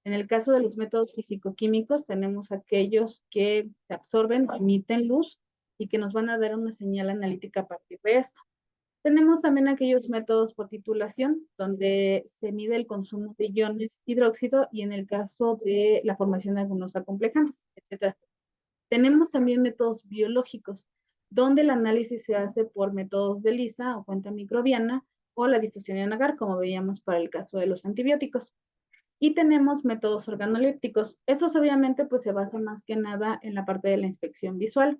En el caso de los métodos físico-químicos, tenemos aquellos que se absorben, emiten luz y que nos van a dar una señal analítica a partir de esto. Tenemos también aquellos métodos por titulación, donde se mide el consumo de iones hidróxido y en el caso de la formación de algunos acomplejantes, etc. Tenemos también métodos biológicos, donde el análisis se hace por métodos de ELISA o cuenta microbiana o la difusión en agar, como veíamos para el caso de los antibióticos. Y tenemos métodos organolépticos. Estos obviamente pues se basan más que nada en la parte de la inspección visual.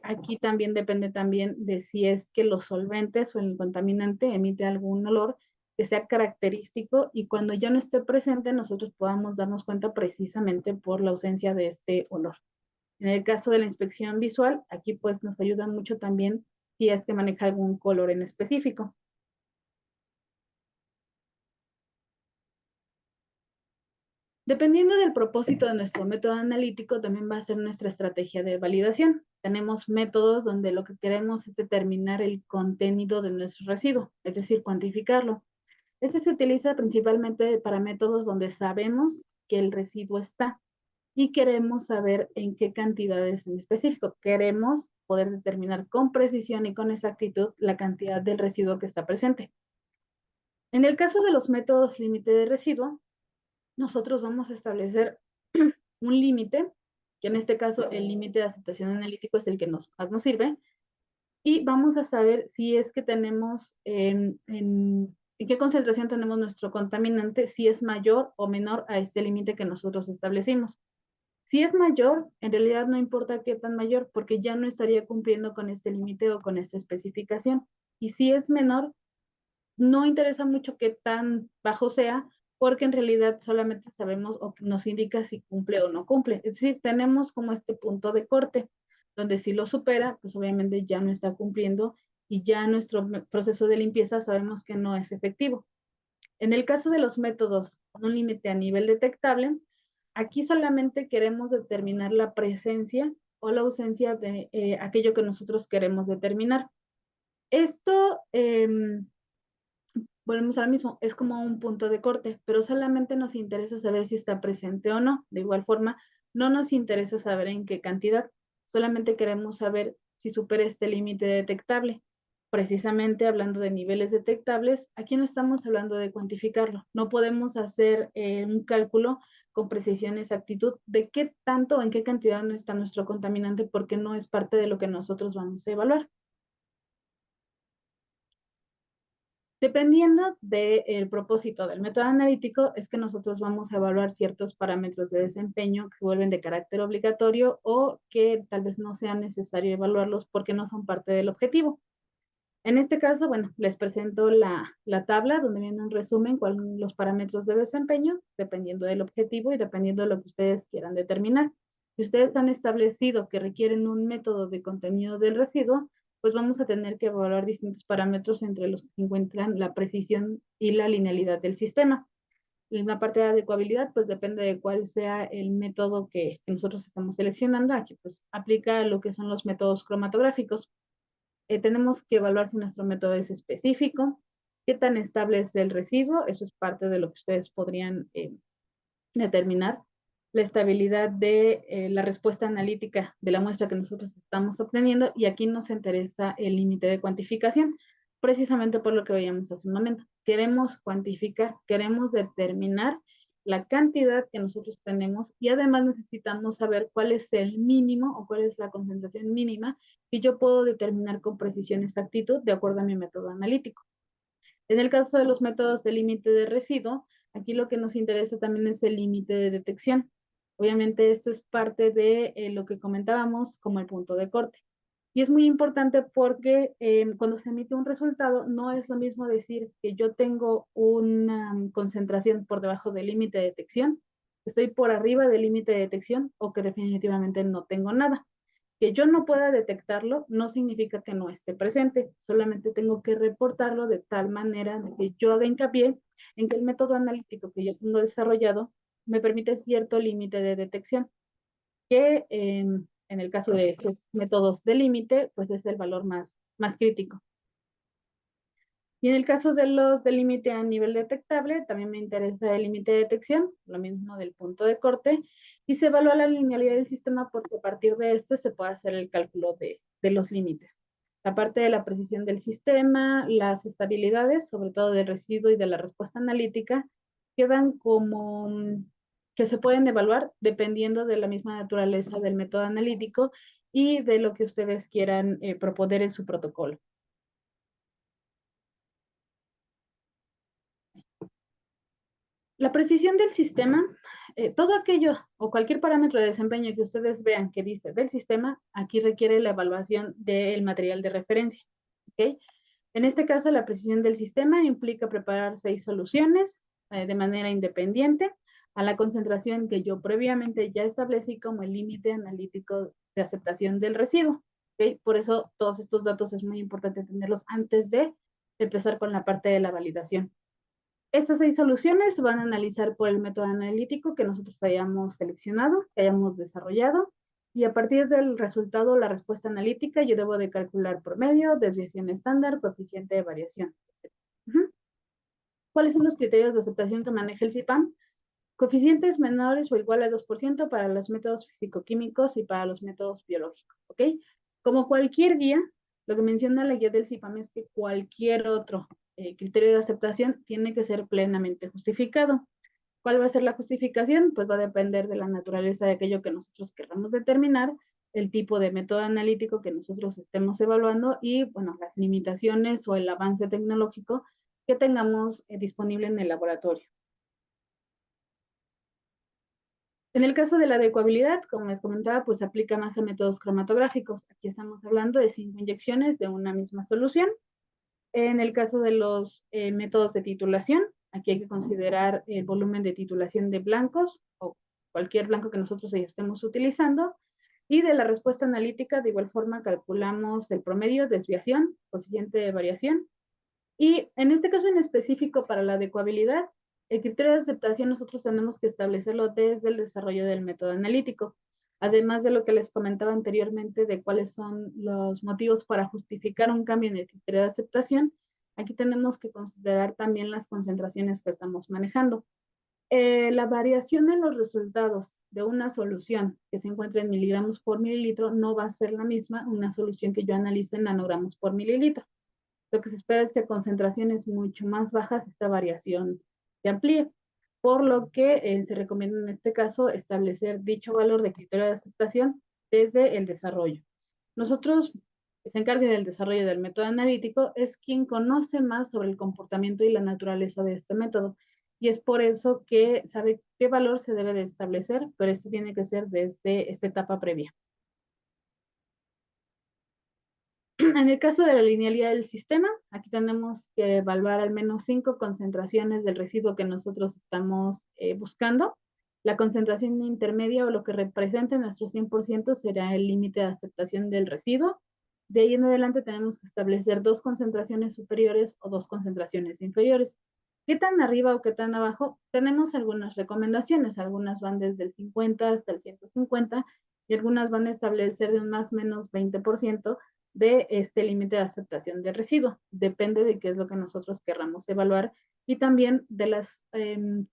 Aquí también depende también de si es que los solventes o el contaminante emite algún olor que sea característico y cuando ya no esté presente nosotros podamos darnos cuenta precisamente por la ausencia de este olor. En el caso de la inspección visual, aquí pues nos ayuda mucho también si es que maneja algún color en específico. Dependiendo del propósito de nuestro método analítico, también va a ser nuestra estrategia de validación. Tenemos métodos donde lo que queremos es determinar el contenido de nuestro residuo, es decir, cuantificarlo. Este se utiliza principalmente para métodos donde sabemos que el residuo está y queremos saber en qué cantidades en específico. Queremos poder determinar con precisión y con exactitud la cantidad del residuo que está presente. En el caso de los métodos límite de residuo, nosotros vamos a establecer un límite, que en este caso el límite de aceptación analítico es el que más nos sirve, y vamos a saber si es que tenemos, en qué concentración tenemos nuestro contaminante, si es mayor o menor a este límite que nosotros establecimos. Si es mayor, en realidad no importa qué tan mayor, porque ya no estaría cumpliendo con este límite o con esta especificación. Y si es menor, no interesa mucho qué tan bajo sea, porque en realidad solamente sabemos o nos indica si cumple o no cumple. Es decir, tenemos como este punto de corte, donde si lo supera, pues obviamente ya no está cumpliendo y ya nuestro proceso de limpieza sabemos que no es efectivo. En el caso de los métodos con un límite a nivel detectable, aquí solamente queremos determinar la presencia o la ausencia de aquello que nosotros queremos determinar. Esto volvemos al mismo, es como un punto de corte, pero solamente nos interesa saber si está presente o no. De igual forma, no nos interesa saber en qué cantidad, solamente queremos saber si supera este límite detectable. Precisamente hablando de niveles detectables, aquí no estamos hablando de cuantificarlo. No podemos hacer un cálculo con precisión y exactitud de qué tanto o en qué cantidad no está nuestro contaminante porque no es parte de lo que nosotros vamos a evaluar. Dependiendo del propósito del método analítico, es que nosotros vamos a evaluar ciertos parámetros de desempeño que se vuelven de carácter obligatorio o que tal vez no sea necesario evaluarlos porque no son parte del objetivo. En este caso, bueno, les presento la tabla donde viene un resumen con los parámetros de desempeño, dependiendo del objetivo y dependiendo de lo que ustedes quieran determinar. Si ustedes han establecido que requieren un método de contenido del residuo, pues vamos a tener que evaluar distintos parámetros entre los que se encuentran la precisión y la linealidad del sistema. En la parte de adecuabilidad, pues depende de cuál sea el método que nosotros estamos seleccionando. Aquí pues aplica lo que son los métodos cromatográficos. Tenemos que evaluar si nuestro método es específico, qué tan estable es el residuo, eso es parte de lo que ustedes podrían determinar, la estabilidad de la respuesta analítica de la muestra que nosotros estamos obteniendo, y aquí nos interesa el límite de cuantificación, precisamente por lo que veíamos hace un momento. Queremos cuantificar, queremos determinar la cantidad que nosotros tenemos y además necesitamos saber cuál es el mínimo o cuál es la concentración mínima que yo puedo determinar con precisión y exactitud de acuerdo a mi método analítico. En el caso de los métodos de límite de residuo, aquí lo que nos interesa también es el límite de detección. Obviamente esto es parte de lo que comentábamos como el punto de corte. Y es muy importante porque cuando se emite un resultado, no es lo mismo decir que yo tengo una concentración por debajo del límite de detección, estoy por arriba del límite de detección o que definitivamente no tengo nada. Que yo no pueda detectarlo no significa que no esté presente, solamente tengo que reportarlo de tal manera que yo haga hincapié en que el método analítico que yo tengo desarrollado me permite cierto límite de detección, que en el caso de estos métodos de límite, pues es el valor más crítico. Y en el caso de los de límite a nivel detectable, también me interesa el límite de detección, lo mismo del punto de corte, y se evalúa la linealidad del sistema porque a partir de este se puede hacer el cálculo de los límites. La parte de la precisión del sistema, las estabilidades, sobre todo del residuo y de la respuesta analítica, quedan como que se pueden evaluar dependiendo de la misma naturaleza del método analítico y de lo que ustedes quieran proponer en su protocolo. La precisión del sistema, todo aquello o cualquier parámetro de desempeño que ustedes vean que dice del sistema, aquí requiere la evaluación del material de referencia. ¿Okay? En este caso, la precisión del sistema implica preparar 6 soluciones de manera independiente a la concentración que yo previamente ya establecí como el límite analítico de aceptación del residuo. ¿Okay? Por eso todos estos datos es muy importante tenerlos antes de empezar con la parte de la validación. Estas 6 soluciones se van a analizar por el método analítico que nosotros hayamos seleccionado, que hayamos desarrollado, y a partir del resultado, la respuesta analítica, yo debo de calcular promedio, desviación estándar, coeficiente de variación. ¿Cuáles son los criterios de aceptación que maneja el CIPAM? Coeficientes menores o igual a 2% para los métodos físico-químicos y para los métodos biológicos, ¿ok? Como cualquier guía, lo que menciona la guía del CIPAM es que cualquier otro criterio de aceptación tiene que ser plenamente justificado. ¿Cuál va a ser la justificación? Pues va a depender de la naturaleza de aquello que nosotros queramos determinar, el tipo de método analítico que nosotros estemos evaluando y, bueno, las limitaciones o el avance tecnológico que tengamos disponible en el laboratorio. En el caso de la adecuabilidad, como les comentaba, pues aplica más a métodos cromatográficos. Aquí estamos hablando de 5 inyecciones de una misma solución. En el caso de los métodos de titulación, aquí hay que considerar el volumen de titulación de blancos o cualquier blanco que nosotros estemos utilizando. Y de la respuesta analítica, de igual forma, calculamos el promedio, desviación, coeficiente de variación. Y en este caso en específico, para la adecuabilidad, el criterio de aceptación nosotros tenemos que establecerlo desde el desarrollo del método analítico. Además de lo que les comentaba anteriormente de cuáles son los motivos para justificar un cambio en el criterio de aceptación, aquí tenemos que considerar también las concentraciones que estamos manejando. La variación en los resultados de una solución que se encuentra en miligramos por mililitro no va a ser la misma una solución que yo analice en nanogramos por mililitro. Lo que se espera es que a concentraciones mucho más bajas esta variación se amplíe, por lo que se recomienda en este caso establecer dicho valor de criterio de aceptación desde el desarrollo. Nosotros, que se encargue del desarrollo del método analítico, es quien conoce más sobre el comportamiento y la naturaleza de este método. Y es por eso que sabe qué valor se debe de establecer, pero este tiene que ser desde esta etapa previa. En el caso de la linealidad del sistema, aquí tenemos que evaluar al menos 5 concentraciones del residuo que nosotros estamos buscando. La concentración intermedia o lo que represente nuestro 100% será el límite de aceptación del residuo. De ahí en adelante tenemos que establecer 2 concentraciones superiores o 2 concentraciones inferiores. ¿Qué tan arriba o qué tan abajo? Tenemos algunas recomendaciones, algunas van desde el 50 hasta el 150 y algunas van a establecer de un más o menos 20% de este límite de aceptación de residuo. Depende de qué es lo que nosotros querramos evaluar y también de las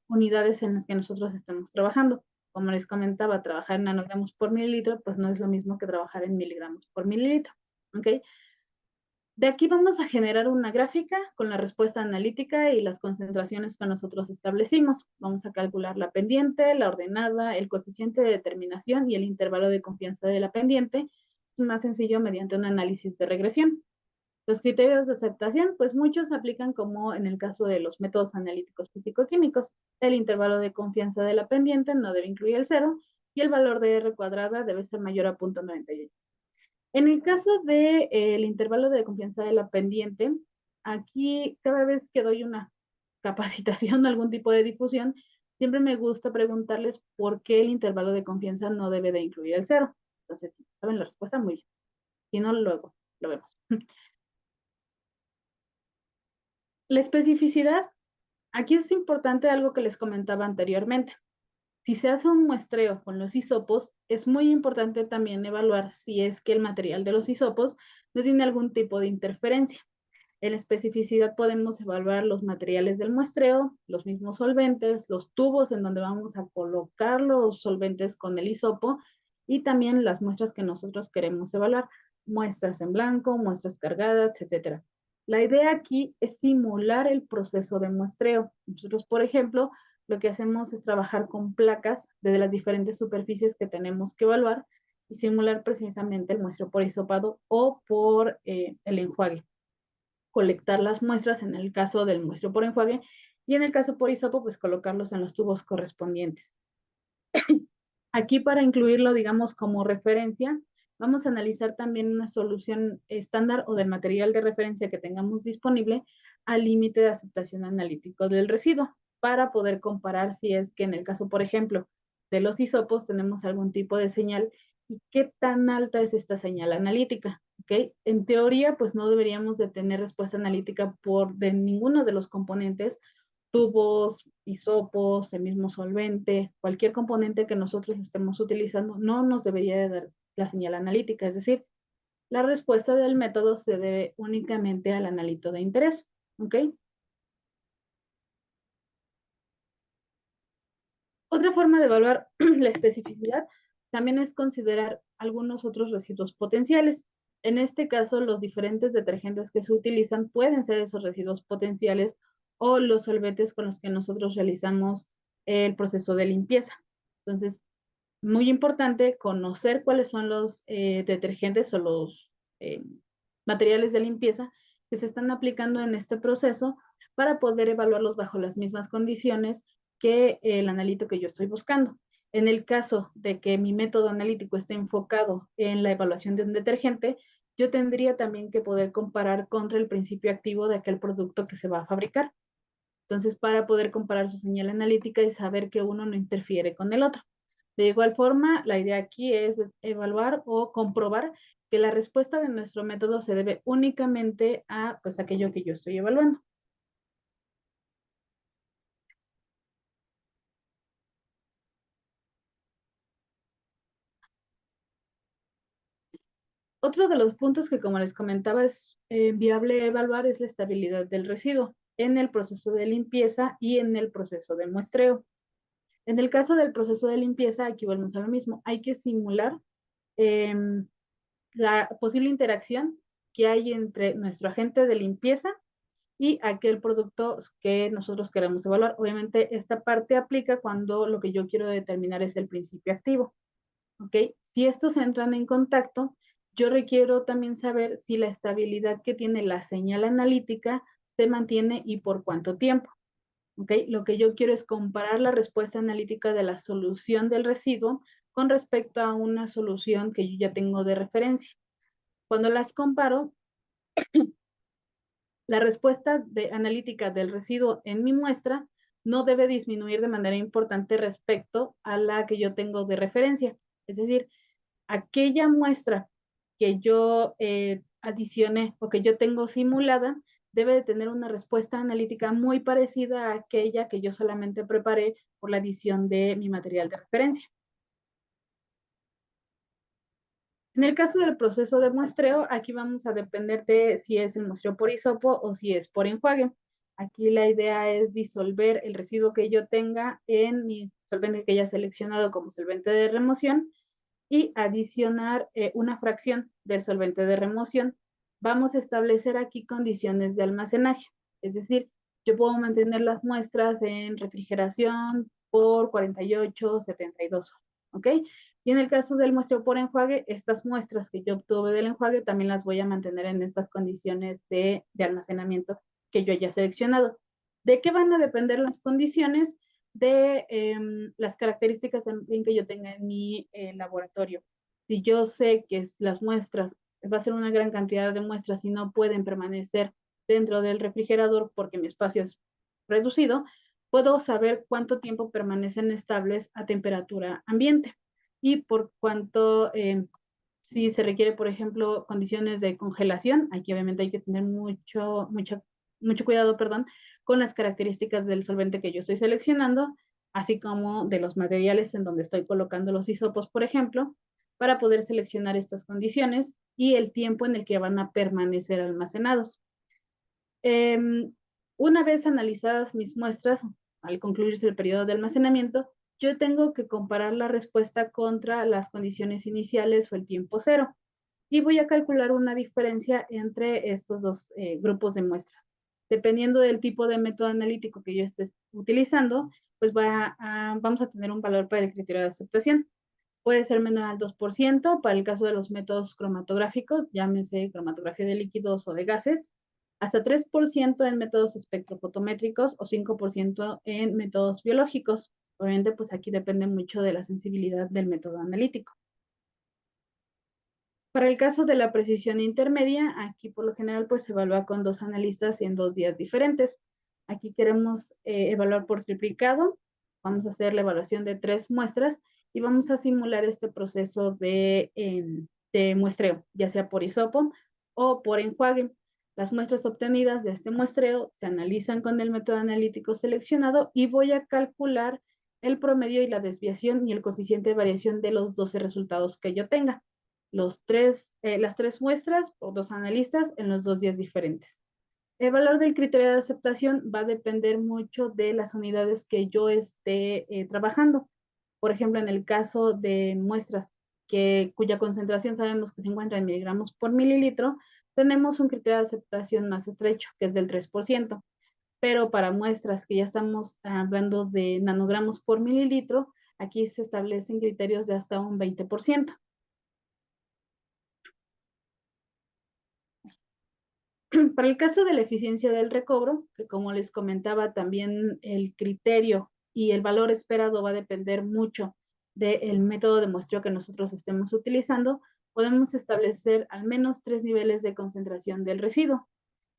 unidades en las que nosotros estamos trabajando. Como les comentaba, trabajar en nanogramos por mililitro, pues no es lo mismo que trabajar en miligramos por mililitro. ¿Ok? De aquí vamos a generar una gráfica con la respuesta analítica y las concentraciones que nosotros establecimos. Vamos a calcular la pendiente, la ordenada, el coeficiente de determinación y el intervalo de confianza de la pendiente. Es más sencillo mediante un análisis de regresión. Los criterios de aceptación, pues muchos se aplican como en el caso de los métodos analíticos físico-químicos. El intervalo de confianza de la pendiente no debe incluir el 0 y el valor de R cuadrada debe ser mayor a 0.98. En el caso del intervalo de confianza de la pendiente, aquí cada vez que doy una capacitación o algún tipo de difusión, siempre me gusta preguntarles por qué el intervalo de confianza no debe de incluir el 0. Entonces, ¿saben la respuesta? Muy bien. Si no, luego lo vemos. La especificidad, aquí es importante algo que les comentaba anteriormente. Si se hace un muestreo con los hisopos, es muy importante también evaluar si es que el material de los hisopos no tiene algún tipo de interferencia. En la especificidad podemos evaluar los materiales del muestreo, los mismos solventes, los tubos en donde vamos a colocar los solventes con el hisopo y también las muestras que nosotros queremos evaluar, muestras en blanco, muestras cargadas, etc. La idea aquí es simular el proceso de muestreo. Nosotros, por ejemplo, lo que hacemos es trabajar con placas de las diferentes superficies que tenemos que evaluar y simular precisamente el muestreo por hisopado o por el enjuague. Colectar las muestras en el caso del muestreo por enjuague y en el caso por hisopo, pues colocarlos en los tubos correspondientes. Aquí para incluirlo, digamos, como referencia, vamos a analizar también una solución estándar o del material de referencia que tengamos disponible al límite de aceptación analítico del residuo para poder comparar si es que en el caso, por ejemplo, de los hisopos tenemos algún tipo de señal y qué tan alta es esta señal analítica. ¿Okay? En teoría, pues no deberíamos de tener respuesta analítica de ninguno de los componentes tubos, hisopos, el mismo solvente, cualquier componente que nosotros estemos utilizando, no nos debería de dar la señal analítica, es decir, la respuesta del método se debe únicamente al analito de interés, ¿ok? Otra forma de evaluar la especificidad también es considerar algunos otros residuos potenciales. En este caso, los diferentes detergentes que se utilizan pueden ser esos residuos potenciales o los solventes con los que nosotros realizamos el proceso de limpieza. Entonces, muy importante conocer cuáles son los detergentes o los materiales de limpieza que se están aplicando en este proceso para poder evaluarlos bajo las mismas condiciones que el analito que yo estoy buscando. En el caso de que mi método analítico esté enfocado en la evaluación de un detergente, yo tendría también que poder comparar contra el principio activo de aquel producto que se va a fabricar. Entonces, para poder comparar su señal analítica y saber que uno no interfiere con el otro. De igual forma, la idea aquí es evaluar o comprobar que la respuesta de nuestro método se debe únicamente a pues, aquello que yo estoy evaluando. Otro de los puntos que, como les comentaba, es viable evaluar es la estabilidad del residuo en el proceso de limpieza y en el proceso de muestreo. En el caso del proceso de limpieza, aquí volvemos a lo mismo, hay que simular la posible interacción que hay entre nuestro agente de limpieza y aquel producto que nosotros queremos evaluar. Obviamente, esta parte aplica cuando lo que yo quiero determinar es el principio activo. ¿Ok? Si estos entran en contacto, yo requiero también saber si la estabilidad que tiene la señal analítica se mantiene y por cuánto tiempo. ¿Ok? Lo que yo quiero es comparar la respuesta analítica de la solución del residuo con respecto a una solución que yo ya tengo de referencia. Cuando las comparo, la respuesta analítica del residuo en mi muestra no debe disminuir de manera importante respecto a la que yo tengo de referencia. Es decir, aquella muestra que yo adicioné o que yo tengo simulada debe de tener una respuesta analítica muy parecida a aquella que yo solamente preparé por la adición de mi material de referencia. En el caso del proceso de muestreo, aquí vamos a depender de si es el muestreo por hisopo o si es por enjuague. Aquí la idea es disolver el residuo que yo tenga en mi solvente que haya seleccionado como solvente de remoción y adicionar una fracción del solvente de remoción. Vamos a establecer aquí condiciones de almacenaje, es decir, yo puedo mantener las muestras en refrigeración por 48, 72 horas, ¿ok? Y en el caso del muestreo por enjuague, estas muestras que yo obtuve del enjuague también las voy a mantener en estas condiciones de almacenamiento que yo haya seleccionado. ¿De qué van a depender las condiciones? De las características en que yo tenga en mi laboratorio. Si yo sé que las muestras, va a ser una gran cantidad de muestras y no pueden permanecer dentro del refrigerador porque mi espacio es reducido, puedo saber cuánto tiempo permanecen estables a temperatura ambiente y por cuánto, si se requiere, por ejemplo, condiciones de congelación, aquí obviamente hay que tener mucho cuidado, perdón, con las características del solvente que yo estoy seleccionando, así como de los materiales en donde estoy colocando los hisopos, por ejemplo, para poder seleccionar estas condiciones y el tiempo en el que van a permanecer almacenados. Una vez analizadas mis muestras, al concluirse el periodo de almacenamiento, yo tengo que comparar la respuesta contra las condiciones iniciales o el tiempo cero. Y voy a calcular una diferencia entre estos dos grupos de muestras. Dependiendo del tipo de método analítico que yo esté utilizando, pues vamos a tener un valor para el criterio de aceptación. Puede ser menor al 2% para el caso de los métodos cromatográficos, llámese cromatografía de líquidos o de gases, hasta 3% en métodos espectrofotométricos o 5% en métodos biológicos. Obviamente, pues aquí depende mucho de la sensibilidad del método analítico. Para el caso de la precisión intermedia, aquí por lo general pues se evalúa con 2 analistas y en 2 días diferentes. Aquí queremos evaluar por triplicado. Vamos a hacer la evaluación de 3 muestras y vamos a simular este proceso de muestreo, ya sea por hisopo o por enjuague. Las muestras obtenidas de este muestreo se analizan con el método analítico seleccionado y voy a calcular el promedio y la desviación y el coeficiente de variación de los 12 resultados que yo tenga. Las tres muestras por 2 analistas en los 2 días diferentes. El valor del criterio de aceptación va a depender mucho de las unidades que yo esté trabajando. Por ejemplo, en el caso de muestras cuya concentración sabemos que se encuentra en miligramos por mililitro, tenemos un criterio de aceptación más estrecho, que es del 3%. Pero para muestras que ya estamos hablando de nanogramos por mililitro, aquí se establecen criterios de hasta un 20%. Para el caso de la eficiencia del recobro, que como les comentaba, también el criterio y el valor esperado va a depender mucho del método de muestreo que nosotros estemos utilizando, podemos establecer al menos 3 niveles de concentración del residuo.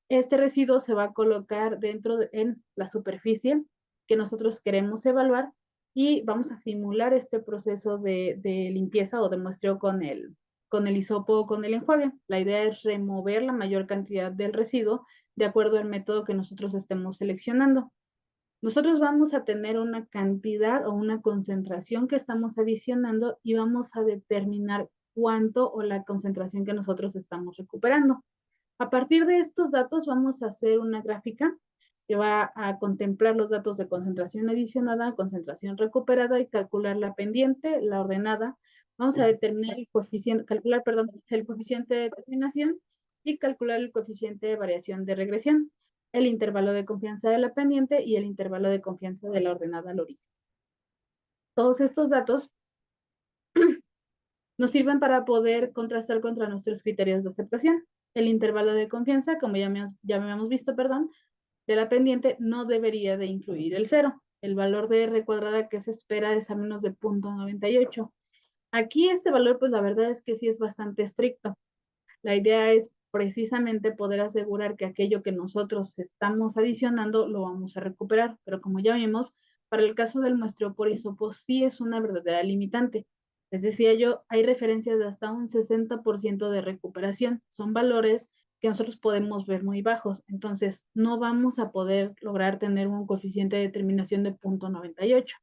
Este residuo se va a colocar en la superficie que nosotros queremos evaluar y vamos a simular este proceso de limpieza o de muestreo con el hisopo o con el enjuague. La idea es remover la mayor cantidad del residuo de acuerdo al método que nosotros estemos seleccionando. Nosotros vamos a tener una cantidad o una concentración que estamos adicionando y vamos a determinar cuánto o la concentración que nosotros estamos recuperando. A partir de estos datos vamos a hacer una gráfica que va a contemplar los datos de concentración adicionada, concentración recuperada y calcular la pendiente, la ordenada. Vamos a determinar el coeficiente, el coeficiente de determinación y calcular el coeficiente de variación de regresión, el intervalo de confianza de la pendiente y el intervalo de confianza de la ordenada al origen. Todos estos datos nos sirven para poder contrastar contra nuestros criterios de aceptación. El intervalo de confianza, como ya habíamos visto, de la pendiente no debería de incluir el 0. El valor de R cuadrada que se espera es a menos de 0.98. Aquí este valor, pues la verdad es que sí es bastante estricto. La idea es precisamente poder asegurar que aquello que nosotros estamos adicionando lo vamos a recuperar, pero como ya vimos, para el caso del muestreo por hisopo sí es una verdadera limitante. Les decía yo, hay referencias de hasta un 60% de recuperación. Son valores que nosotros podemos ver muy bajos. Entonces, no vamos a poder lograr tener un coeficiente de determinación de 0.98.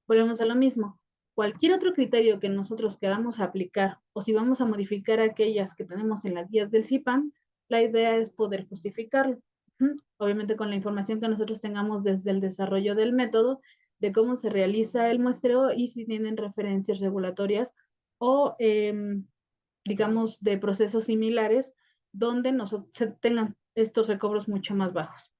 Volvemos a lo mismo. Cualquier otro criterio que nosotros queramos aplicar o si vamos a modificar aquellas que tenemos en las guías del CIPAM, la idea es poder justificarlo. Obviamente con la información que nosotros tengamos desde el desarrollo del método, de cómo se realiza el muestreo y si tienen referencias regulatorias o, digamos, de procesos similares donde se tengan estos recobros mucho más bajos.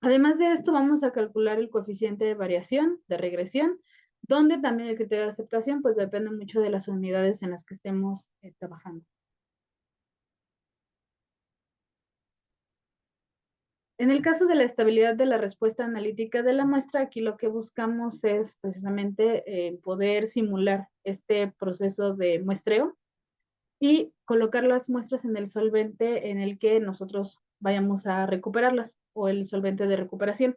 Además de esto, vamos a calcular el coeficiente de variación, de regresión, donde también el criterio de aceptación pues depende mucho de las unidades en las que estemos trabajando. En el caso de la estabilidad de la respuesta analítica de la muestra, aquí lo que buscamos es precisamente poder simular este proceso de muestreo y colocar las muestras en el solvente en el que nosotros vayamos a recuperarlas o el solvente de recuperación.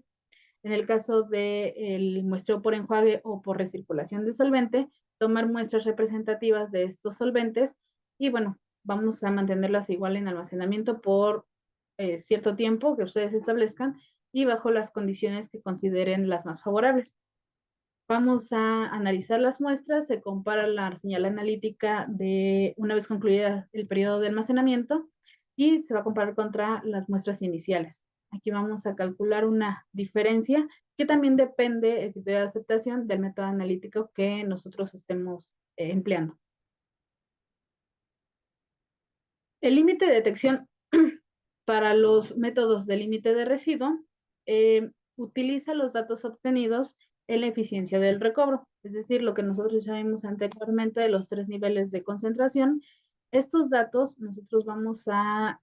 En el caso del muestreo por enjuague o por recirculación de solvente, tomar muestras representativas de estos solventes y bueno, vamos a mantenerlas igual en almacenamiento por cierto tiempo que ustedes establezcan y bajo las condiciones que consideren las más favorables. Vamos a analizar las muestras, se compara la señal analítica de una vez concluida el periodo de almacenamiento y se va a comparar contra las muestras iniciales. Aquí vamos a calcular una diferencia que también depende el criterio de aceptación del método analítico que nosotros estemos empleando. El límite de detección para los métodos de límite de residuo utiliza los datos obtenidos en la eficiencia del recobro, es decir, lo que nosotros ya vimos anteriormente de los 3 niveles de concentración. Estos datos nosotros vamos a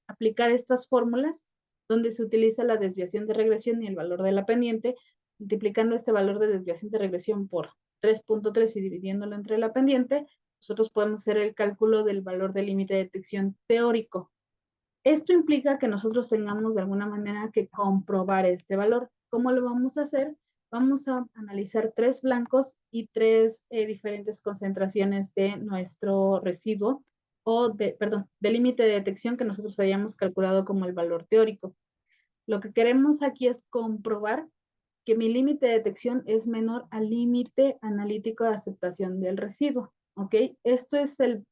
aplicar estas fórmulas donde se utiliza la desviación de regresión y el valor de la pendiente, multiplicando este valor de desviación de regresión por 3.3 y dividiéndolo entre la pendiente, nosotros podemos hacer el cálculo del valor del límite de detección teórico. Esto implica que nosotros tengamos de alguna manera que comprobar este valor. ¿Cómo lo vamos a hacer? Vamos a analizar 3 blancos y 3 diferentes concentraciones de nuestro residuo del límite de detección que nosotros hayamos calculado como el valor teórico. Lo que queremos aquí es comprobar que mi límite de detección es menor al límite analítico de aceptación del residuo, ¿ok? Esto es el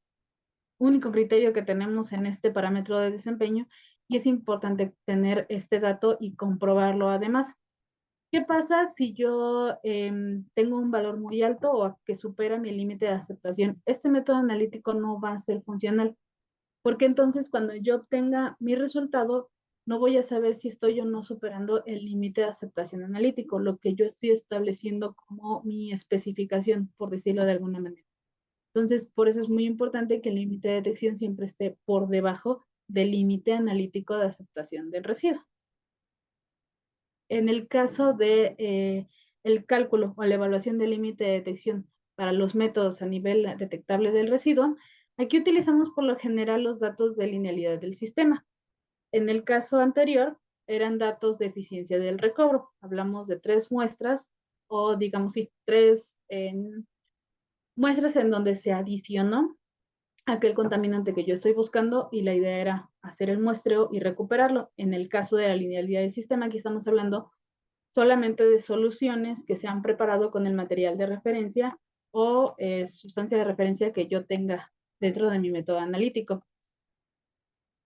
único criterio que tenemos en este parámetro de desempeño y es importante tener este dato y comprobarlo además. ¿Qué pasa si yo tengo un valor muy alto o que supera mi límite de aceptación? Este método analítico no va a ser funcional, porque entonces cuando yo obtenga mi resultado, no voy a saber si estoy o no superando el límite de aceptación analítico, lo que yo estoy estableciendo como mi especificación, por decirlo de alguna manera. Entonces, por eso es muy importante que el límite de detección siempre esté por debajo del límite analítico de aceptación del residuo. En el caso de el cálculo o la evaluación del límite de detección para los métodos a nivel detectable del residuo, aquí utilizamos por lo general los datos de linealidad del sistema. En el caso anterior, eran datos de eficiencia del recobro. Hablamos de 3 muestras o digamos sí, 3 muestras en donde se adicionó aquel contaminante que yo estoy buscando y la idea era hacer el muestreo y recuperarlo. En el caso de la linealidad del sistema, aquí estamos hablando solamente de soluciones que se han preparado con el material de referencia o sustancia de referencia que yo tenga dentro de mi método analítico.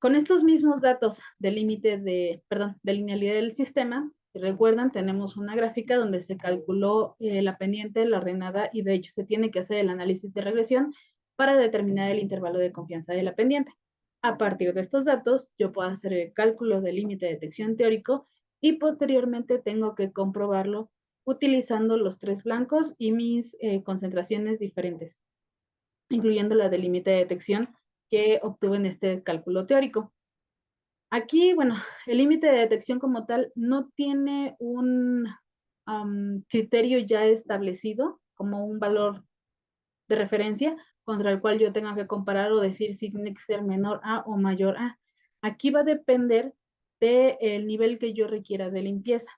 Con estos mismos datos de límite de linealidad del sistema, si recuerdan, tenemos una gráfica donde se calculó la pendiente, la ordenada y de hecho se tiene que hacer el análisis de regresión para determinar el intervalo de confianza de la pendiente. A partir de estos datos, yo puedo hacer el cálculo del límite de detección teórico y posteriormente tengo que comprobarlo utilizando los 3 blancos y mis concentraciones diferentes, incluyendo la del límite de detección que obtuve en este cálculo teórico. Aquí, bueno, el límite de detección como tal no tiene un criterio ya establecido como un valor de referencia contra el cual yo tenga que comparar o decir si tiene que ser menor a o mayor a. Aquí va a depender del nivel que yo requiera de limpieza.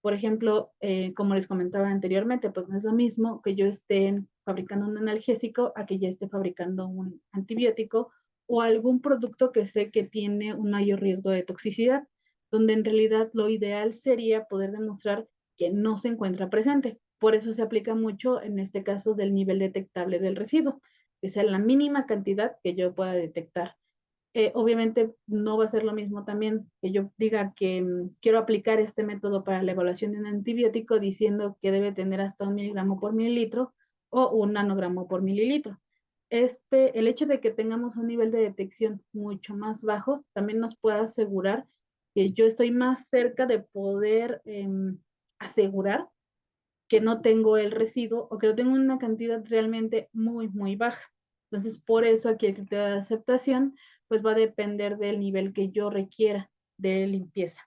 Por ejemplo, como les comentaba anteriormente, pues no es lo mismo que yo esté fabricando un analgésico a que ya esté fabricando un antibiótico o algún producto que sé que tiene un mayor riesgo de toxicidad, donde en realidad lo ideal sería poder demostrar que no se encuentra presente. Por eso se aplica mucho en este caso del nivel detectable del residuo, que sea la mínima cantidad que yo pueda detectar. Obviamente no va a ser lo mismo también que yo diga que quiero aplicar este método para la evaluación de un antibiótico diciendo que debe tener hasta 1 miligramo por mililitro o 1 nanogramo por mililitro. El hecho de que tengamos un nivel de detección mucho más bajo también nos puede asegurar que yo estoy más cerca de poder asegurar que no tengo el residuo o que lo tengo en una cantidad realmente muy, muy baja. Entonces, por eso aquí el criterio de aceptación pues va a depender del nivel que yo requiera de limpieza.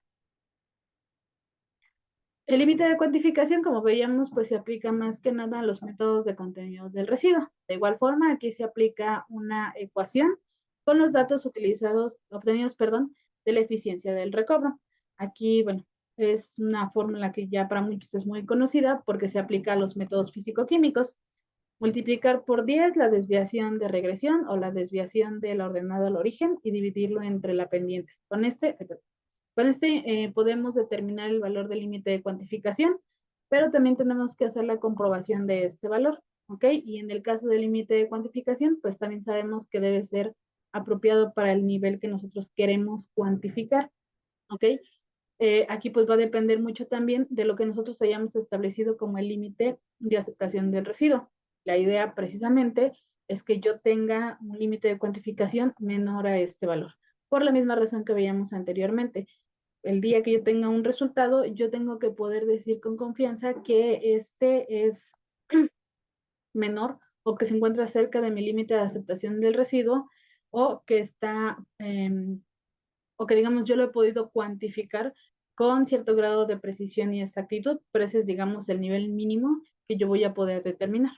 El límite de cuantificación, como veíamos, pues se aplica más que nada a los métodos de contenido del residuo. De igual forma, aquí se aplica una ecuación con los datos obtenidos, de la eficiencia del recobro. Aquí, bueno, es una fórmula que ya para muchos es muy conocida porque se aplica a los métodos físico-químicos. Multiplicar por 10 la desviación de regresión o la desviación de la ordenada al origen y dividirlo entre la pendiente. Con este podemos determinar el valor del límite de cuantificación, pero también tenemos que hacer la comprobación de este valor, ¿ok? Y en el caso del límite de cuantificación, pues también sabemos que debe ser apropiado para el nivel que nosotros queremos cuantificar, ¿ok? Aquí pues va a depender mucho también de lo que nosotros hayamos establecido como el límite de aceptación del residuo. La idea precisamente es que yo tenga un límite de cuantificación menor a este valor, por la misma razón que veíamos anteriormente. El día que yo tenga un resultado, yo tengo que poder decir con confianza que este es menor o que se encuentra cerca de mi límite de aceptación del residuo o que está, o que digamos yo lo he podido cuantificar con cierto grado de precisión y exactitud, pero ese es digamos el nivel mínimo que yo voy a poder determinar.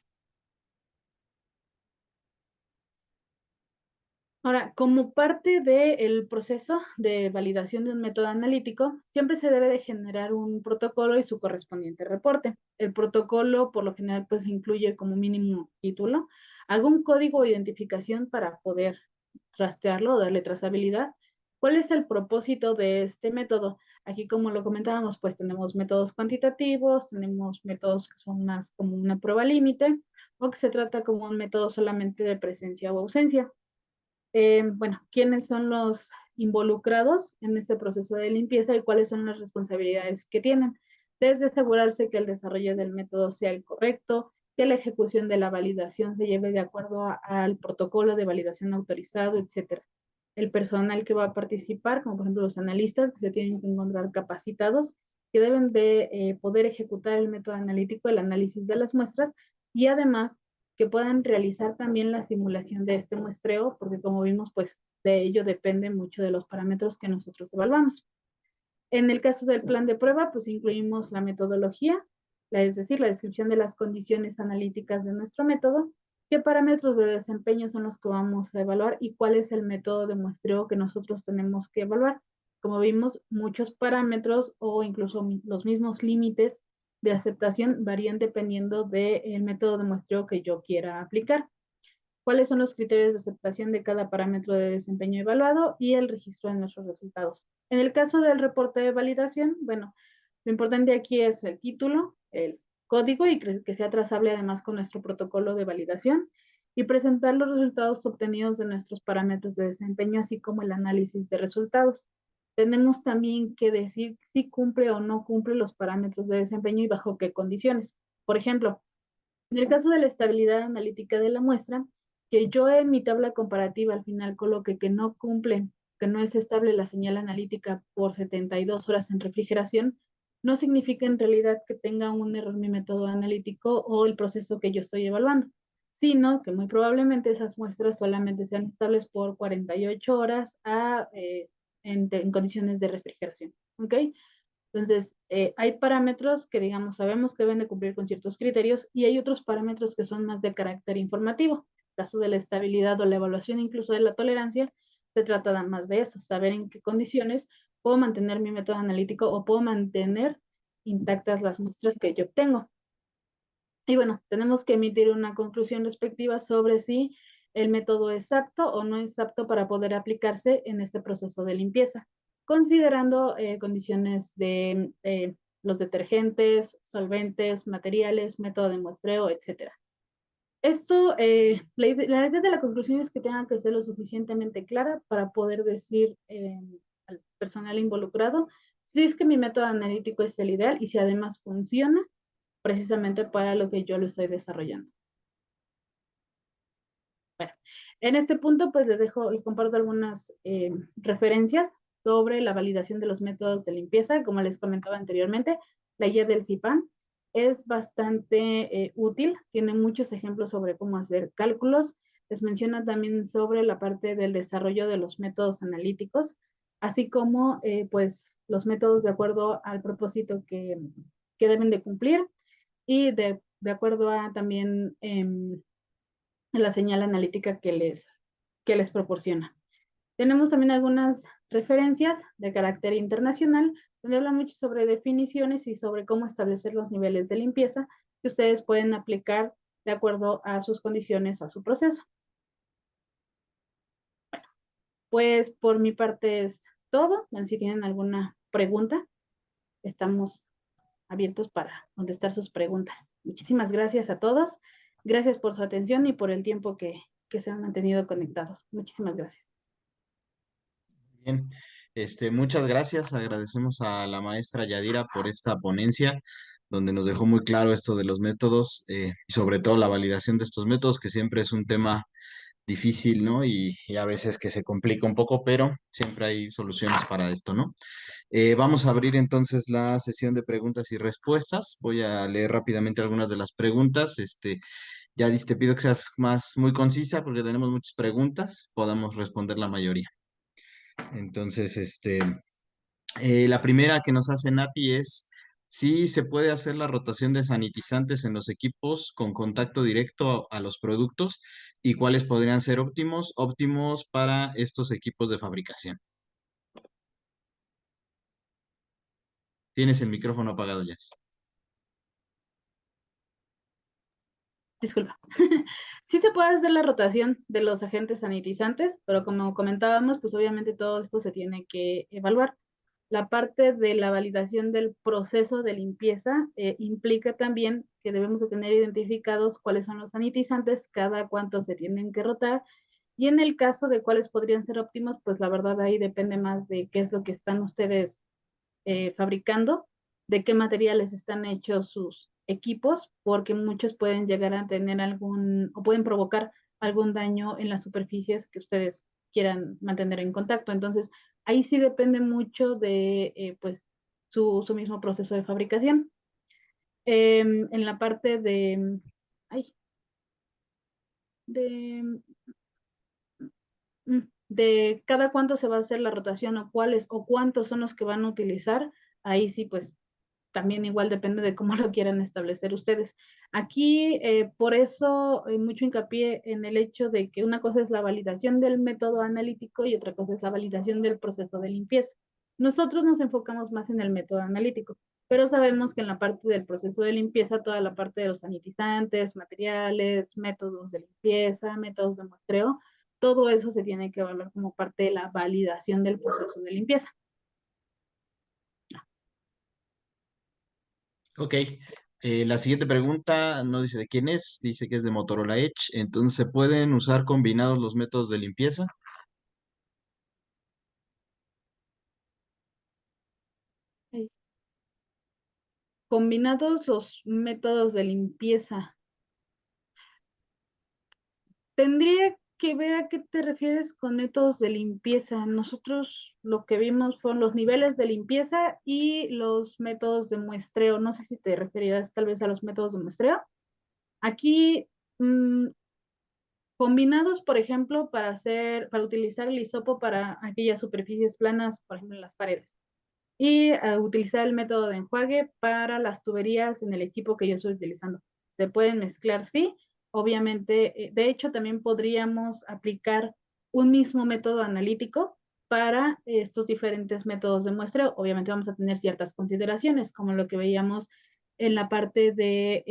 Ahora, como parte del proceso de validación de un método analítico, siempre se debe de generar un protocolo y su correspondiente reporte. El protocolo, por lo general, pues incluye como mínimo título, algún código o identificación para poder rastrearlo o darle trazabilidad. ¿Cuál es el propósito de este método? Aquí, como lo comentábamos, pues tenemos métodos cuantitativos, tenemos métodos que son más como una prueba límite, o que se trata como un método solamente de presencia o ausencia. Bueno, ¿quiénes son los involucrados en este proceso de limpieza y cuáles son las responsabilidades que tienen? Desde asegurarse que el desarrollo del método sea el correcto, que la ejecución de la validación se lleve de acuerdo al protocolo de validación autorizado, etcétera. El personal que va a participar, como por ejemplo los analistas, que se tienen que encontrar capacitados, que deben de poder ejecutar el método analítico, el análisis de las muestras, y además que puedan realizar también la simulación de este muestreo, porque como vimos, pues de ello depende mucho de los parámetros que nosotros evaluamos. En el caso del plan de prueba, pues incluimos la metodología, es decir, la descripción de las condiciones analíticas de nuestro método, qué parámetros de desempeño son los que vamos a evaluar y cuál es el método de muestreo que nosotros tenemos que evaluar. Como vimos, muchos parámetros o incluso los mismos límites de aceptación varían dependiendo del método de muestreo que yo quiera aplicar. ¿Cuáles son los criterios de aceptación de cada parámetro de desempeño evaluado y el registro de nuestros resultados? En el caso del reporte de validación, bueno, lo importante aquí es el título, el código y que sea trazable además con nuestro protocolo de validación y presentar los resultados obtenidos de nuestros parámetros de desempeño, así como el análisis de resultados. Tenemos también que decir si cumple o no cumple los parámetros de desempeño y bajo qué condiciones. Por ejemplo, en el caso de la estabilidad analítica de la muestra, que yo en mi tabla comparativa al final coloque que no cumple, que no es estable la señal analítica por 72 horas en refrigeración, no significa en realidad que tenga un error mi método analítico o el proceso que yo estoy evaluando, sino que muy probablemente esas muestras solamente sean estables por 48 horas en condiciones de refrigeración. ¿Ok? Entonces, hay parámetros que, digamos, sabemos que deben de cumplir con ciertos criterios y hay otros parámetros que son más de carácter informativo. En caso de la estabilidad o la evaluación incluso de la tolerancia, se trata más de eso, saber en qué condiciones puedo mantener mi método analítico o puedo mantener intactas las muestras que yo obtengo. Y bueno, tenemos que emitir una conclusión respectiva sobre si el método es apto o no es apto para poder aplicarse en este proceso de limpieza, considerando condiciones de los detergentes, solventes, materiales, método de muestreo, etcétera. Esto, la idea de la conclusión es que tenga que ser lo suficientemente clara para poder decir al personal involucrado si es que mi método analítico es el ideal y si además funciona precisamente para lo que yo lo estoy desarrollando. Bueno, en este punto, pues les comparto algunas referencias sobre la validación de los métodos de limpieza. Como les comentaba anteriormente, la guía del CIPAN es bastante útil, tiene muchos ejemplos sobre cómo hacer cálculos, les menciona también sobre la parte del desarrollo de los métodos analíticos, así como pues los métodos de acuerdo al propósito que deben de cumplir y de acuerdo a también la señal analítica que les proporciona. Tenemos también algunas referencias de carácter internacional, donde habla mucho sobre definiciones y sobre cómo establecer los niveles de limpieza que ustedes pueden aplicar de acuerdo a sus condiciones o a su proceso. Pues por mi parte es todo. Si tienen alguna pregunta, estamos abiertos para contestar sus preguntas. Muchísimas gracias a todos. Gracias por su atención y por el tiempo que se han mantenido conectados. Muchísimas gracias. Bien, muchas gracias. Agradecemos a la maestra Yadira por esta ponencia, donde nos dejó muy claro esto de los métodos y sobre todo la validación de estos métodos, que siempre es un tema difícil, ¿no? Y a veces que se complica un poco, pero siempre hay soluciones para esto, ¿no? Vamos a abrir entonces la sesión de preguntas y respuestas. Voy a leer rápidamente algunas de las preguntas. Yadis, te pido que seas muy concisa porque tenemos muchas preguntas, podamos responder la mayoría. Entonces, la primera que nos hace Nati es si se puede hacer la rotación de sanitizantes en los equipos con contacto directo a los productos y cuáles podrían ser óptimos para estos equipos de fabricación. Tienes el micrófono apagado, Jess. disculpa. Sí se puede hacer la rotación de los agentes sanitizantes, pero como comentábamos, pues obviamente todo esto se tiene que evaluar. La parte de la validación del proceso de limpieza implica también que debemos de tener identificados cuáles son los sanitizantes, cada cuánto se tienen que rotar, y en el caso de cuáles podrían ser óptimos, pues la verdad ahí depende más de qué es lo que están ustedes fabricando, de qué materiales están hechos sus equipos, porque muchos pueden llegar a tener algún, o pueden provocar algún daño en las superficies que ustedes quieran mantener en contacto. Entonces, ahí sí depende mucho de, pues, su mismo proceso de fabricación. En la parte ay, de, de cada cuánto se va a hacer la rotación o cuáles o cuántos son los que van a utilizar, ahí sí, pues también igual depende de cómo lo quieran establecer ustedes. Aquí, por eso, mucho hincapié en el hecho de que una cosa es la validación del método analítico y otra cosa es la validación del proceso de limpieza. Nosotros nos enfocamos más en el método analítico, pero sabemos que en la parte del proceso de limpieza, toda la parte de los sanitizantes, materiales, métodos de limpieza, métodos de muestreo, todo eso se tiene que evaluar como parte de la validación del proceso de limpieza. Ok. La siguiente pregunta no dice de quién es, dice que es de Motorola Edge. Entonces, ¿se pueden usar combinados los métodos de limpieza? Combinados los métodos de limpieza. Tendría que ver a qué te refieres con métodos de limpieza. Nosotros lo que vimos fueron los niveles de limpieza y los métodos de muestreo. No sé si te referirás tal vez a los métodos de muestreo. Aquí, combinados, por ejemplo, para utilizar el hisopo para aquellas superficies planas, por ejemplo, en las paredes. Y utilizar el método de enjuague para las tuberías en el equipo que yo estoy utilizando. Se pueden mezclar, sí. Obviamente, de hecho, también podríamos aplicar un mismo método analítico para estos diferentes métodos de muestreo. Obviamente vamos a tener ciertas consideraciones, como lo que veíamos en la parte de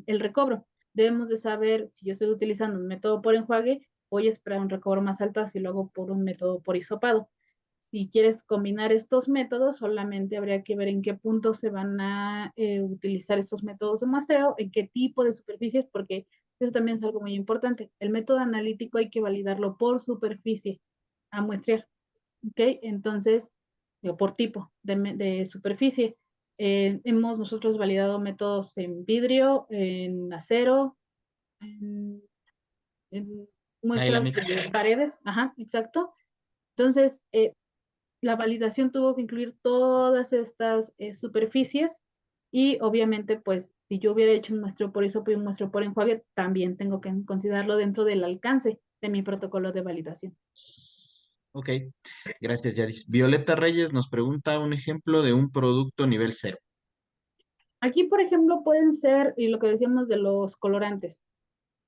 el recobro. Debemos de saber si yo estoy utilizando un método por enjuague, voy a esperar un recobro más alto si lo hago por un método por hisopado. Si quieres combinar estos métodos, solamente habría que ver en qué punto se van a utilizar estos métodos de muestreo, en qué tipo de superficies, porque eso también es algo muy importante. El método analítico hay que validarlo por superficie a muestrear, ¿ok? Entonces, por tipo de superficie. Hemos nosotros validado métodos en vidrio, en acero, en, en muestras Aislamiento. de paredes, ajá, exacto. Entonces, la validación tuvo que incluir todas estas superficies y obviamente, pues, si yo hubiera hecho un muestreo por hisopo y un muestreo por enjuague, también tengo que considerarlo dentro del alcance de mi protocolo de validación. Ok, gracias, Yadis. Violeta Reyes nos pregunta un ejemplo de un producto nivel cero. Aquí, por ejemplo, pueden ser, y lo que decíamos de los colorantes.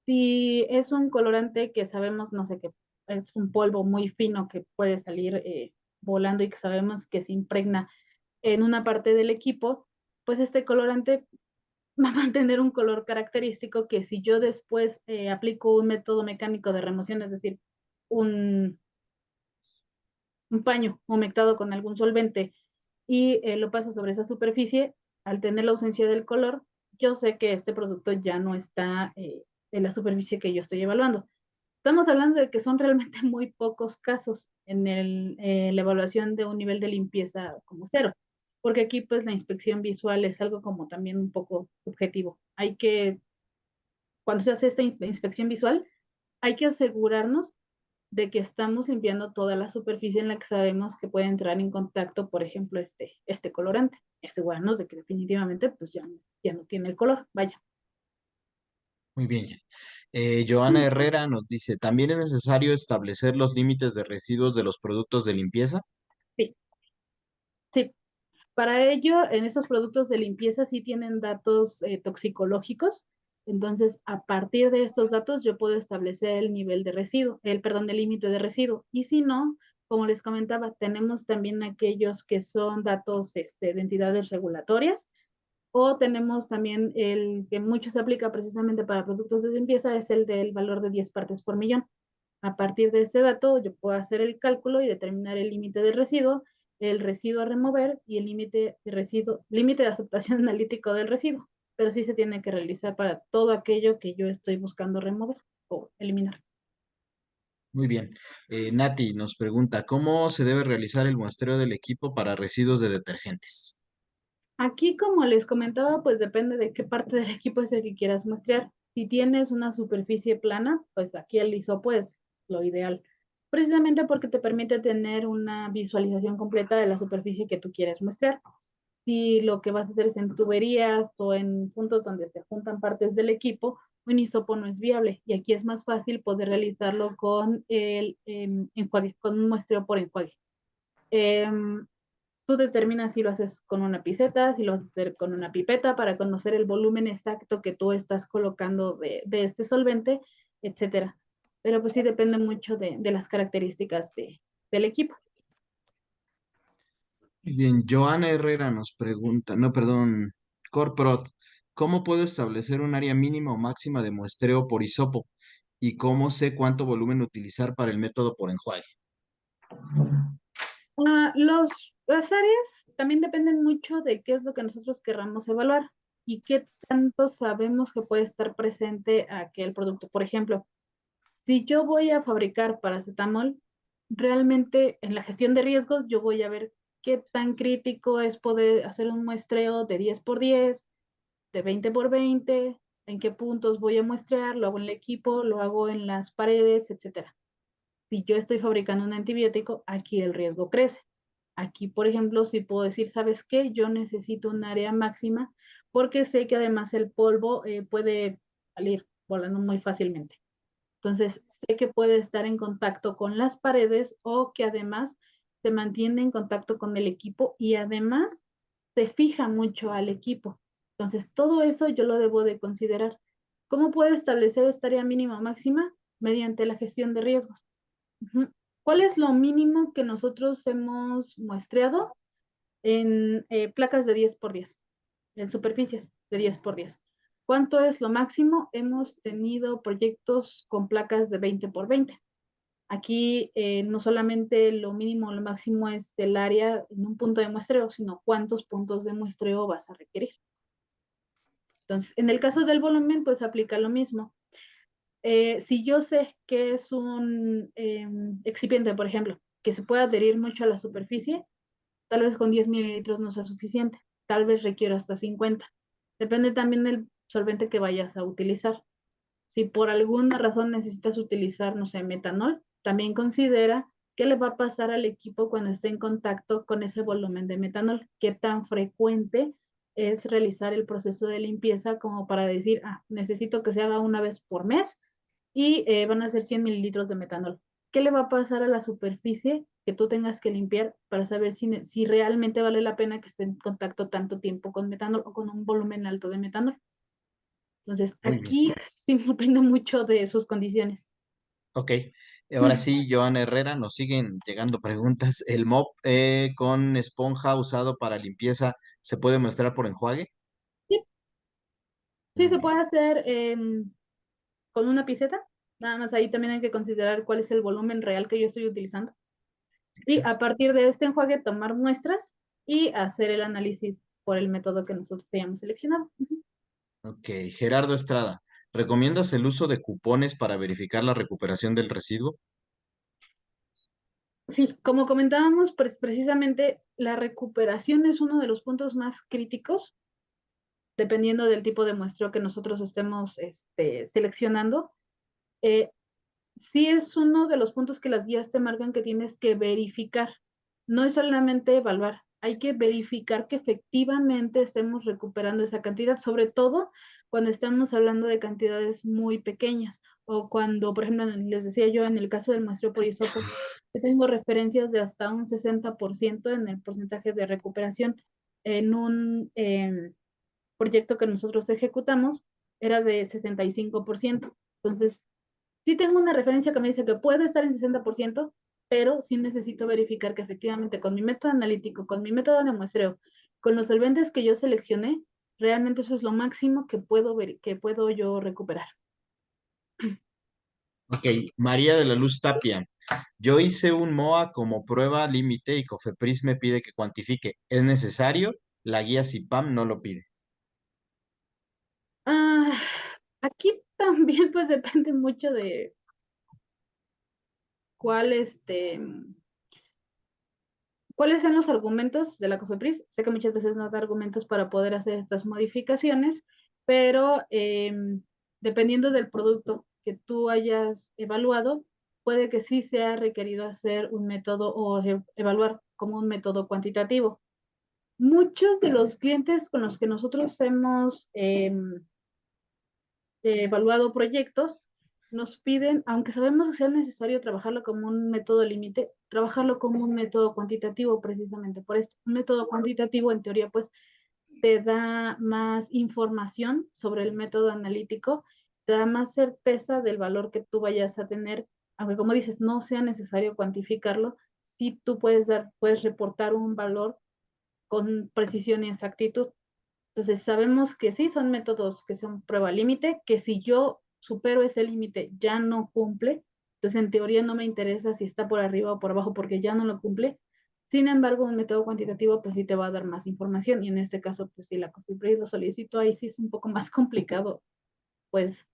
Si es un colorante que sabemos, no sé, que es un polvo muy fino que puede salir volando y que sabemos que se impregna en una parte del equipo, pues este colorante va a mantener un color característico que si yo después aplico un método mecánico de remoción, es decir, un, un paño humectado con algún solvente y lo paso sobre esa superficie, al tener la ausencia del color, yo sé que este producto ya no está en la superficie que yo estoy evaluando. Estamos hablando de que son realmente muy pocos casos en la evaluación de un nivel de limpieza como cero, porque aquí pues la inspección visual es algo como también un poco subjetivo. Hay que, cuando se hace esta inspección visual, hay que asegurarnos de que estamos limpiando toda la superficie en la que sabemos que puede entrar en contacto, por ejemplo, este colorante. Y asegurarnos de que definitivamente pues ya no tiene el color. Vaya. Muy bien. Joana Herrera nos dice, ¿también es necesario establecer los límites de residuos de los productos de limpieza? Sí, sí. Para ello, en estos productos de limpieza sí tienen datos toxicológicos. Entonces, a partir de estos datos, yo puedo establecer el nivel de residuo, perdón, del límite de residuo. Y si no, como les comentaba, tenemos también aquellos que son datos de entidades regulatorias O tenemos también el que mucho se aplica precisamente para productos de limpieza, es el del valor de 10 partes por millón. A partir de ese dato, yo puedo hacer el cálculo y determinar el límite del residuo, el residuo a remover y el límite de aceptación analítico del residuo. Pero sí se tiene que realizar para todo aquello que yo estoy buscando remover o eliminar. Muy bien. Nati nos pregunta, ¿cómo se debe realizar el muestreo del equipo para residuos de detergentes? Aquí, como les comentaba, pues depende de qué parte del equipo es el que quieras muestrear. Si tienes una superficie plana, pues aquí el hisopo es lo ideal, precisamente porque te permite tener una visualización completa de la superficie que tú quieres muestrear. Si lo que vas a hacer es en tuberías o en puntos donde se juntan partes del equipo, un hisopo no es viable y aquí es más fácil poder realizarlo con el enjuague, con un muestreo por enjuague. Em, Tú determinas si lo haces con una piseta, si lo haces con una pipeta para conocer el volumen exacto que tú estás colocando de este solvente, etcétera. Pero pues sí depende mucho de las características del equipo. Bien, Joana Herrera nos pregunta, no, perdón, Corprot, ¿cómo puedo establecer un área mínima o máxima de muestreo por hisopo? ¿Y cómo sé cuánto volumen utilizar para el método por enjuague? Las áreas también dependen mucho de qué es lo que nosotros querramos evaluar y qué tanto sabemos que puede estar presente aquel producto. Por ejemplo, si yo voy a fabricar paracetamol, realmente en la gestión de riesgos yo voy a ver qué tan crítico es poder hacer un muestreo de 10 por 10, de 20 por 20, en qué puntos voy a muestrear, lo hago en el equipo, lo hago en las paredes, etcétera. Si yo estoy fabricando un antibiótico, aquí el riesgo crece. Aquí, por ejemplo, si puedo decir, ¿sabes qué? Yo necesito un área máxima porque sé que además el polvo puede salir volando muy fácilmente. Entonces, sé que puede estar en contacto con las paredes o que además se mantiene en contacto con el equipo y además se fija mucho al equipo. Entonces, todo eso yo lo debo de considerar. ¿Cómo puedo establecer esta área mínima o máxima? Mediante la gestión de riesgos. Ujú. ¿Cuál es lo mínimo que nosotros hemos muestreado en placas de 10 por 10, en superficies de 10 por 10? ¿Cuánto es lo máximo? Hemos tenido proyectos con placas de 20 por 20. Aquí no solamente lo mínimo o lo máximo es el área en un punto de muestreo, sino cuántos puntos de muestreo vas a requerir. Entonces, en el caso del volumen, pues aplica lo mismo. Si yo sé que es un excipiente, por ejemplo, que se puede adherir mucho a la superficie, tal vez con 10 mililitros no sea suficiente, tal vez requiero hasta 50. Depende también del solvente que vayas a utilizar. Si por alguna razón necesitas utilizar, no sé, metanol, también considera qué le va a pasar al equipo cuando esté en contacto con ese volumen de metanol, qué tan frecuente es realizar el proceso de limpieza como para decir, necesito que se haga una vez por mes y van a ser 100 mililitros de metanol. ¿Qué le va a pasar a la superficie que tú tengas que limpiar para saber si realmente vale la pena que esté en contacto tanto tiempo con metanol o con un volumen alto de metanol? Entonces, Muy bien. aquí sí depende mucho de sus condiciones. Ok, ahora sí, Joana Herrera, nos siguen llegando preguntas. ¿El mop con esponja usado para limpieza se puede muestrar por enjuague? Sí, sí Muy se bien. puede hacer con una pinceta. Nada más ahí también hay que considerar cuál es el volumen real que yo estoy utilizando. Y a partir de este enjuague, tomar muestras y hacer el análisis por el método que nosotros hayamos seleccionado. Ok, Gerardo Estrada, ¿recomiendas el uso de cupones para verificar la recuperación del residuo? Sí, como comentábamos, pues precisamente la recuperación es uno de los puntos más críticos, dependiendo del tipo de muestreo que nosotros estemos seleccionando. Eh, sí es uno de los puntos que las guías te marcan que tienes que verificar. No es solamente evaluar, hay que verificar que efectivamente estemos recuperando esa cantidad, sobre todo cuando estamos hablando de cantidades muy pequeñas o cuando, por ejemplo, les decía yo en el caso del muestreo por hisopo, yo tengo referencias de hasta un 60% en el porcentaje de recuperación. En un proyecto que nosotros ejecutamos era de 75%. Entonces, sí tengo una referencia que me dice que puede estar en 60%, pero sí necesito verificar que efectivamente con mi método analítico, con mi método de muestreo, con los solventes que yo seleccioné, Realmente eso es lo máximo que puedo ver, que puedo yo recuperar. Ok, María de la Luz Tapia. Yo hice un MOA como prueba límite y Cofepris me pide que cuantifique. ¿Es necesario? La guía CIPAM no lo pide. Ah, aquí también pues depende mucho de cuál cuáles son los argumentos de la COFEPRIS. Sé que muchas veces no da argumentos para poder hacer estas modificaciones, pero dependiendo del producto que tú hayas evaluado, puede que sí sea requerido hacer un método o evaluar como un método cuantitativo. Muchos de los clientes con los que nosotros hemos evaluado proyectos, nos piden, aunque sabemos que sea necesario trabajarlo como un método límite, trabajarlo como un método cuantitativo precisamente por esto. Un método cuantitativo, en teoría, pues te da más información sobre el método analítico, te da más certeza del valor que tú vayas a tener, aunque como dices, no sea necesario cuantificarlo, sí tú puedes reportar un valor con precisión y exactitud. Entonces, sabemos que sí, son métodos que son prueba límite, que si yo supero ese límite ya no cumple, entonces en teoría no me interesa si está por arriba o por abajo porque ya no lo cumple. Sin embargo, un método cuantitativo pues sí te va a dar más información y en este caso pues si la COFEPRIS lo solicito, ahí sí es un poco más complicado pues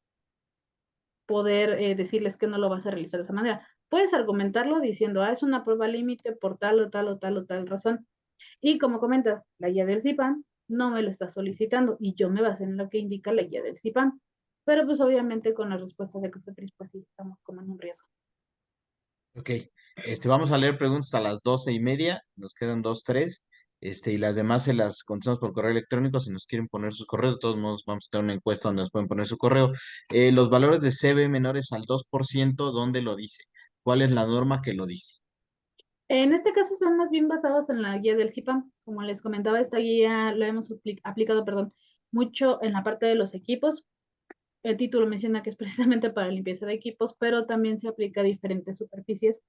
poder decirles que no lo vas a realizar de esa manera. Puedes argumentarlo diciendo, es una prueba límite por tal o tal o tal o tal razón, y como comentas, la guía del CIPAM no me lo está solicitando y yo me basé en lo que indica la guía del CIPAM. Pero pues obviamente con la respuesta de COFEPRIS pues sí estamos como en un riesgo. Ok, vamos a leer preguntas a las 12:30, nos quedan dos, tres, y las demás se las contestamos por correo electrónico si nos quieren poner sus correos. De todos modos, vamos a tener una encuesta donde nos pueden poner su correo. Los valores de CB menores al 2%, ¿dónde lo dice? ¿Cuál es la norma que lo dice? En este caso son más bien basados en la guía del CIPAM. Como les comentaba, esta guía la hemos aplicado, perdón, mucho en la parte de los equipos. El título menciona que es precisamente para limpieza de equipos, pero también se aplica a diferentes superficies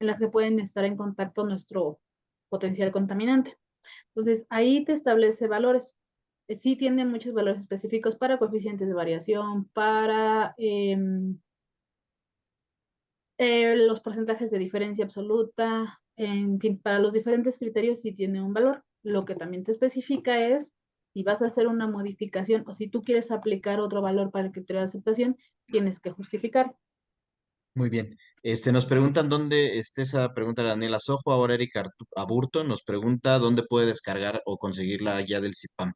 en las que pueden estar en contacto nuestro potencial contaminante. Entonces, ahí te establece valores. Sí tiene muchos valores específicos para coeficientes de variación, para los porcentajes de diferencia absoluta, en fin, para los diferentes criterios sí tiene un valor. Lo que también te especifica es si vas a hacer una modificación o si tú quieres aplicar otro valor para el criterio de aceptación, tienes que justificar. Muy bien. Nos preguntan dónde, esa pregunta de Daniela Sojo, ahora Erika Aburto nos pregunta dónde puede descargar o conseguir la guía del CIPAM.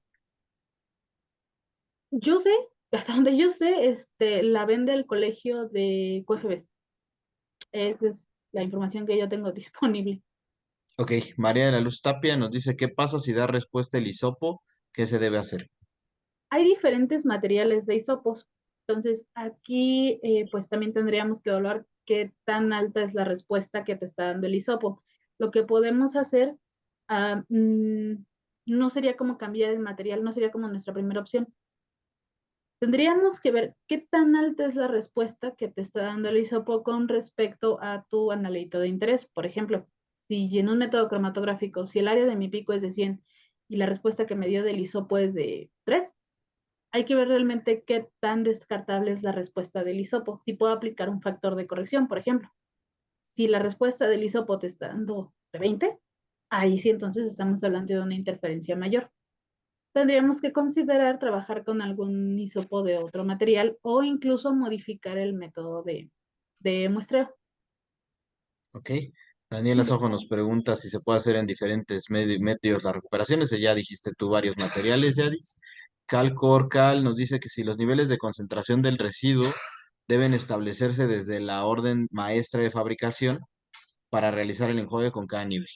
Yo sé, hasta donde yo sé, la vende el colegio de QFBs. Esa es la información que yo tengo disponible. Ok, María de la Luz Tapia nos dice, ¿qué pasa si da respuesta el hisopo? ¿Qué se debe hacer? Hay diferentes materiales de hisopos. Entonces, aquí pues también tendríamos que evaluar qué tan alta es la respuesta que te está dando el hisopo. Lo que podemos hacer ah, no sería como cambiar el material, no sería como nuestra primera opción. Tendríamos que ver qué tan alta es la respuesta que te está dando el hisopo con respecto a tu analito de interés. Por ejemplo, si en un método cromatográfico, si el área de mi pico es de 100 y la respuesta que me dio del hisopo es de 3, hay que ver realmente qué tan descartable es la respuesta del hisopo. Si puedo aplicar un factor de corrección, por ejemplo. Si la respuesta del hisopo te está dando de 20, ahí sí entonces estamos hablando de una interferencia mayor. Tendríamos que considerar trabajar con algún hisopo de otro material o incluso modificar el método de muestreo. Ok. Daniela Sojo nos pregunta si se puede hacer en diferentes medios las recuperaciones. Ya dijiste tú varios materiales, Yadis. Cal nos dice que si los niveles de concentración del residuo deben establecerse desde la orden maestra de fabricación para realizar el enjuague con cada nivel.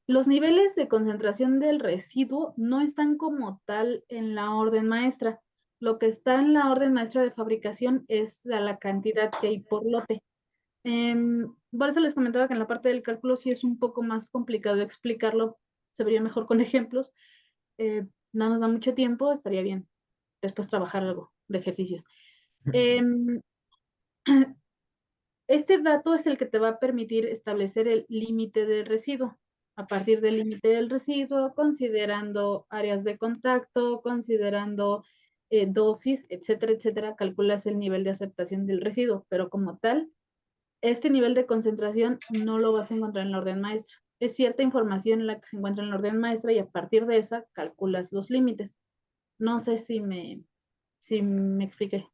Los niveles de concentración del residuo no están como tal en la orden maestra. Lo que está en la orden maestra de fabricación es la cantidad que hay por lote. Por eso les comentaba que en la parte del cálculo sí es un poco más complicado explicarlo, se vería mejor con ejemplos. No nos da mucho tiempo, estaría bien después trabajar algo de ejercicios. Em, este dato es el que te va a permitir establecer el límite del residuo. a partir del límite del residuo, considerando áreas de contacto, considerando dosis, etcétera, etcétera, calculas el nivel de aceptación del residuo, pero como tal, este nivel de concentración no lo vas a encontrar en la orden maestra. Es cierta información la que se encuentra en la orden maestra y a partir de esa calculas los límites. No sé si me expliqué.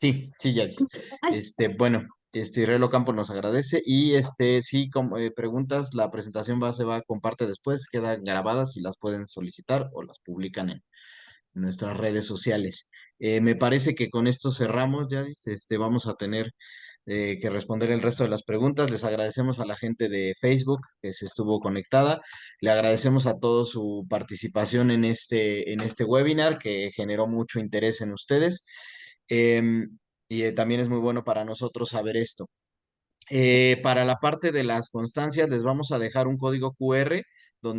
Sí, sí, Yaris. Ay, Bueno, Israel Ocampo nos agradece y sí, como preguntas, la presentación se va a comparte después, quedan grabadas y las pueden solicitar o las publican en nuestras redes sociales. Me parece que con esto cerramos, Yaris. Vamos a tener que responder el resto de las preguntas. Les agradecemos a la gente de Facebook que se estuvo conectada. Le agradecemos a todos su participación en este webinar que generó mucho interés en ustedes. También es muy bueno para nosotros saber esto. Para la parte de las constancias, les vamos a dejar un código QR donde